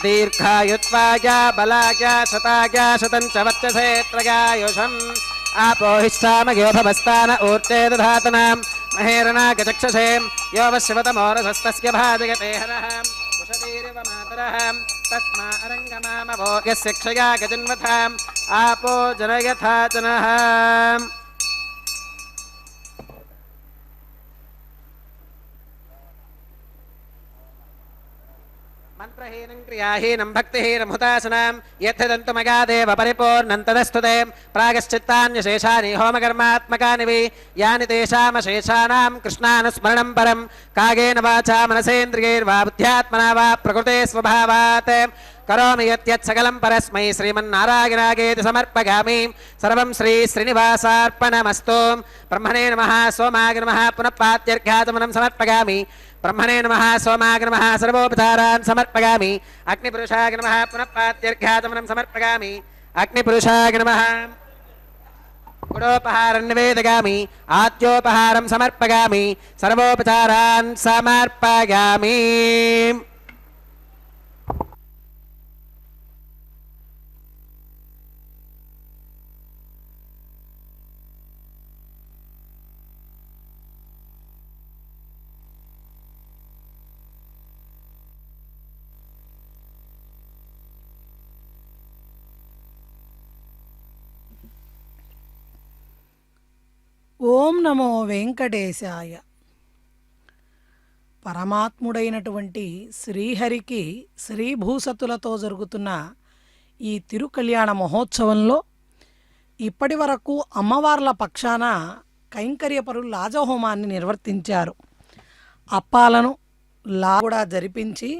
దీర్ఘాయుత్వాయ బలాయ శతాయ శతం చ వర్చసే త్రిగాయుషం ఆపోహిష్టామయో భవస్తాన ఊర్జే దధాతనాం మహేరణాగచక్షసే యో వశివతమోరసస్తస్య భాజయతే హరః కుశతీరివ మాతరః తస్మా అరంగమామవో యస్య క్షయా గజన్వథాం ఆపో జనయథా జనః మంత్రహీనం క్రియాహీనం భక్తిహీనం హుతాసనాం యథదంతుమగాదేవ పరిపూర్ణం తదస్తుతే ప్రాగశ్చిత్తాన్యశేషాని హోమకర్మాత్మకాని వై యాని తేషామశేషానాం కృష్ణానుస్మరణం పరం కాగేన వాచా మనసేంద్రియైర్వా బుద్ధ్యాత్మనా వా ప్రకృతే స్వభావాత్ కరోమి యత్యత్ సకలం పరస్మై శ్రీమన్నారాయణాగేతి సమర్పయామి సర్వం శ్రీ శ్రీనివాసార్పణమస్తు బ్రహ్మణే నమః సోమాయ నమః పునః పాత్యర్ఘ్యాచమనం సమర్పయామి బ్రహ్మణే నమః సోమాయ నమః సర్వోపచారాన్ సమర్పయామి అగ్నిపురుషాయ నమః పునః పాత్యర్ఘ్యాచమనం సమర్పయామి అగ్నిపురుషాయ నమః గుడోపహారం నివేదయామి ఆద్యోపహారం సమర్పయామి సర్వోపచారాన్ సమర్పయామి ఓం నమో వెంకటేశాయ. పరమాత్ముడైనటువంటి శ్రీహరికి శ్రీభూసతులతో జరుగుతున్న ఈ తిరుకళ్యాణ మహోత్సవంలో ఇప్పటి వరకు అమ్మవార్ల పక్షాన కైంకర్యపరులు లాజహోమాన్ని నిర్వర్తించారు. అప్పాలను కూడా జరిపించి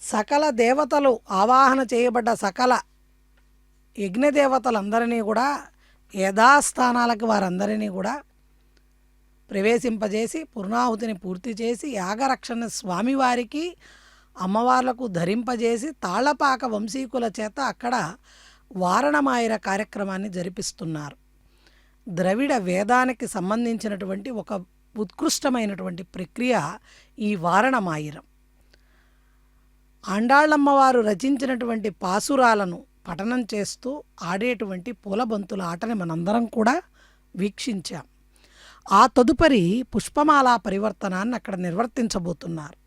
సకల దేవతలు ఆవాహన చేయబడ్డ సకల యజ్ఞదేవతలందరినీ కూడా యథాస్థానాలకు వారందరినీ కూడా ప్రవేశింపజేసి పూర్ణాహుతిని పూర్తి చేసి యాగరక్షణ స్వామివారికి అమ్మవార్లకు ధరింపజేసి తాళ్లపాక వంశీకుల చేత అక్కడ వారణమాయిర కార్యక్రమాన్ని జరిపిస్తున్నారు. ద్రవిడ వేదానికి సంబంధించినటువంటి ఒక ఉత్కృష్టమైనటువంటి ప్రక్రియ ఈ వారణమాయిరం. ఆండాళ్ళమ్మవారు రచించినటువంటి పాసురాలను పఠనం చేస్తూ ఆడేటువంటి పూలబంతుల ఆటని మనందరం కూడా వీక్షించాం. ఆ తదుపరి పుష్పమాలా పరివర్తనాన్ని అక్కడ నిర్వర్తించబోతున్నారు.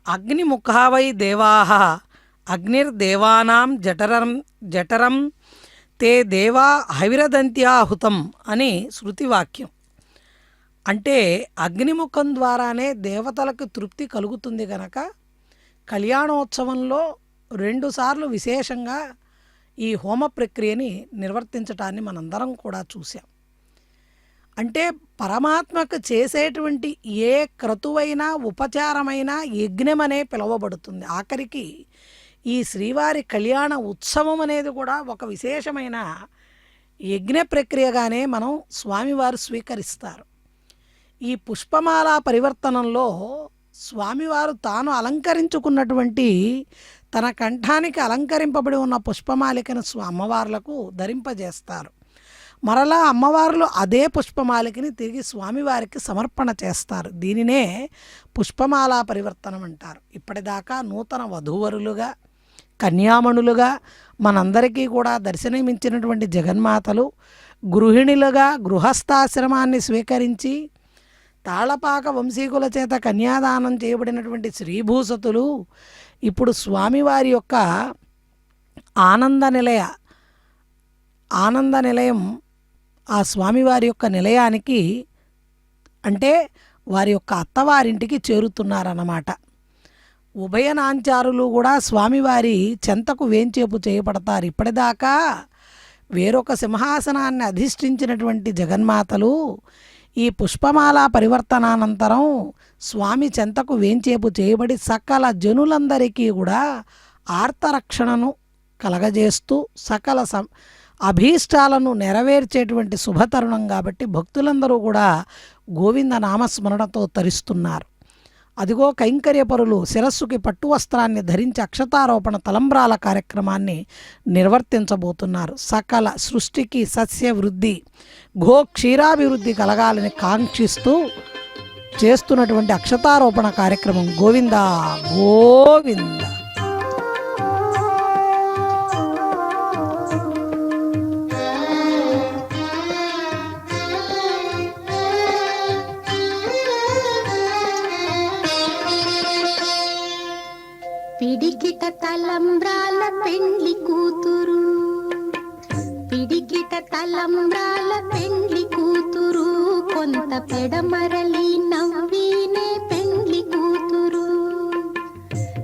అగ్నిముఖావై దేవాః అగ్నిర్దేవానాం జఠరం తే దేవా హవిరదంత్యాహుతం అని శృతివాక్యం. అంటే అగ్నిముఖం ద్వారానే దేవతలకు తృప్తి కలుగుతుంది గనక కళ్యాణోత్సవంలో 2 సార్లు విశేషంగా ఈ హోమ ప్రక్రియని నిర్వర్తించటాన్ని మనందరం కూడా చూసాం. అంటే పరమాత్మకు చేసేటువంటి ఏ క్రతువైనా ఉపచారమైనా యజ్ఞమనే పిలువబడుతుంది. ఆఖరికి ఈ శ్రీవారి కళ్యాణ ఉత్సవం అనేది కూడా ఒక విశేషమైన యజ్ఞ ప్రక్రియగానే మనం స్వామివారు స్వీకరిస్తారు. ఈ పుష్పమాల పరివర్తనంలో స్వామివారు తాను అలంకరించుకున్నటువంటి తన కంఠానికి అలంకరింపబడి ఉన్న పుష్పమాలికను అమ్మవార్లకు ధరింపజేస్తారు. మరలా అమ్మవార్లు అదే పుష్పమాలికని తిరిగి స్వామివారికి సమర్పణ చేస్తారు. దీనినే పుష్పమాల పరివర్తనం అంటారు. ఇప్పటిదాకా నూతన వధూవరులుగా కన్యామణులుగా మనందరికీ కూడా దర్శనమిచ్చినటువంటి జగన్మాతలు గృహిణులుగా గృహస్థాశ్రమాన్ని స్వీకరించి తాళపాక వంశీకుల చేత కన్యాదానం చేయబడినటువంటి శ్రీభూసతులు ఇప్పుడు స్వామివారి యొక్క ఆనంద నిలయం ఆ స్వామివారి యొక్క నిలయానికి అంటే వారి యొక్క అత్తవారింటికి చేరుతున్నారన్నమాట. ఉభయనాంచారులు కూడా స్వామివారి చెంతకు వేంచేపు చేయబడతారు. ఇప్పటిదాకా వేరొక సింహాసనాన్ని అధిష్ఠించినటువంటి జగన్మాతలు ఈ పుష్పమాల పరివర్తనానంతరం స్వామి చెంతకు వేంచేపు చేయబడి సకల జనులందరికీ కూడా ఆర్తరక్షణను కలగజేస్తూ సకల అభీష్టాలను నెరవేర్చేటువంటి శుభతరుణం కాబట్టి భక్తులందరూ కూడా గోవింద నామస్మరణతో తరిస్తున్నారు. అదిగో కైంకర్యపరులు శిరస్సుకి పట్టు వస్త్రాన్ని ధరించి అక్షతారోపణ తలంబ్రాల కార్యక్రమాన్ని నిర్వర్తించబోతున్నారు. సకల సృష్టికి సస్యవృద్ధి క్షీరాభివృద్ధి కలగాలని కాంక్షిస్తూ చేస్తున్నటువంటి అక్షతారోపణ కార్యక్రమం గోవింద గోవింద. పిడికిట తలంబ్రాల పెండ్లి కూతురు, పిడికిట తలంబ్రాల పెండ్లి కూతురు, కొంత పెడమరలి నవ్వీనే పెండ్లి కూతురు.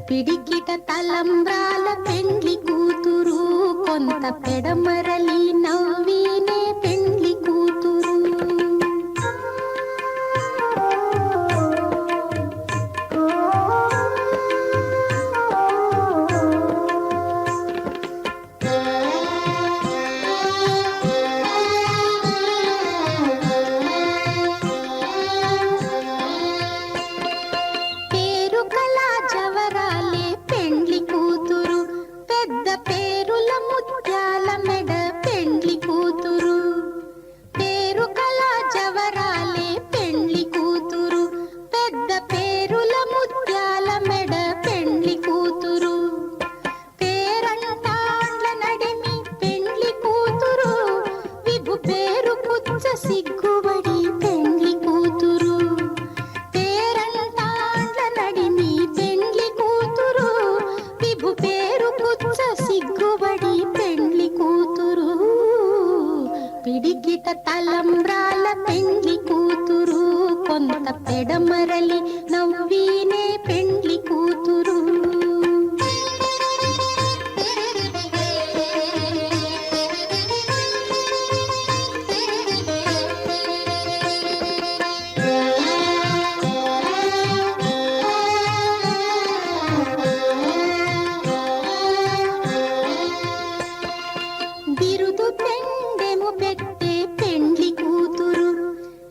పిడికిట తలంబ్రాల పెండ్లి కూతురు, కొంత పెడమరలి నవ్వీనే పెండ్లి కూతురు. సిగ్గుబడి పెండ్లి కూతురు, పేరంటాండ్ల నడిమి పెండ్లి కూతురు, విభు పేరు పుచ్చ సిగ్గుబడి పెండ్లి కూతురు. పిడికిట తలంబ్రాల పెండ్లి కూతురు, కొంత పెడమరలి నవ్వీనే పెండ్లి కూతురు. బిరుదు పెండెము పెట్టే పెండ్లి కూతురు,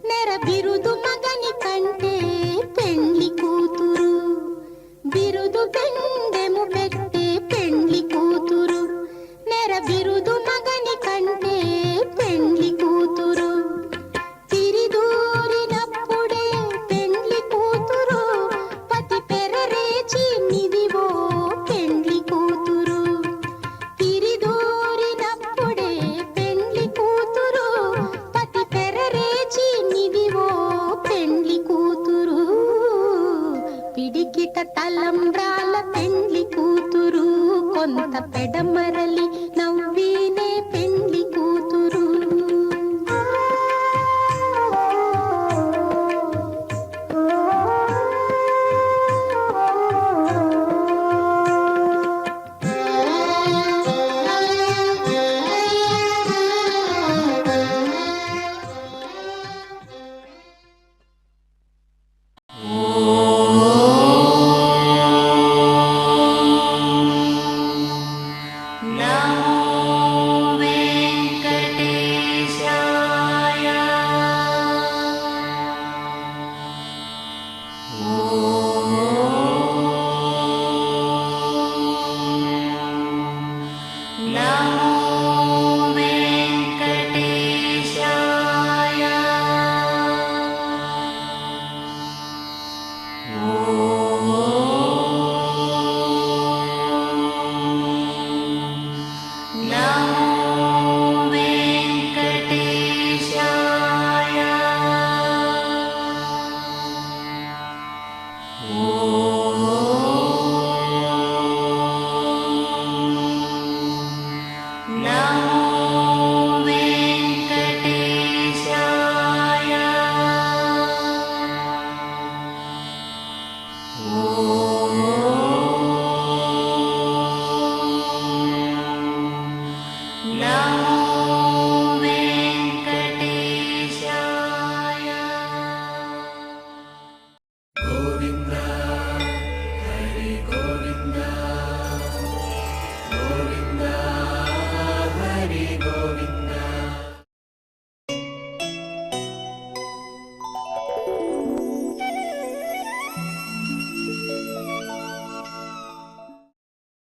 నెర బిరుదు మగని కంటే పెండ్లి కూతురు. బిరుదు పెండెము పెట్టే పెండ్లి కూతురు, నెర బిరుదు మగని కంటే పెండ్లి కూతురు. తిరిదూరినప్పుడే పెండ్లి కూతురు, పతి పెరరేచి నిదివో పెండ్లి కూతురు. తిరిదూరినప్పుడే పెండ్లి కూతురు, పతి పెరరేచి నిదివో పెండ్లి కూతురు. పిడికిట తలంబ్రాల పెండ్లి కూతురు, కొంత పెడమరలి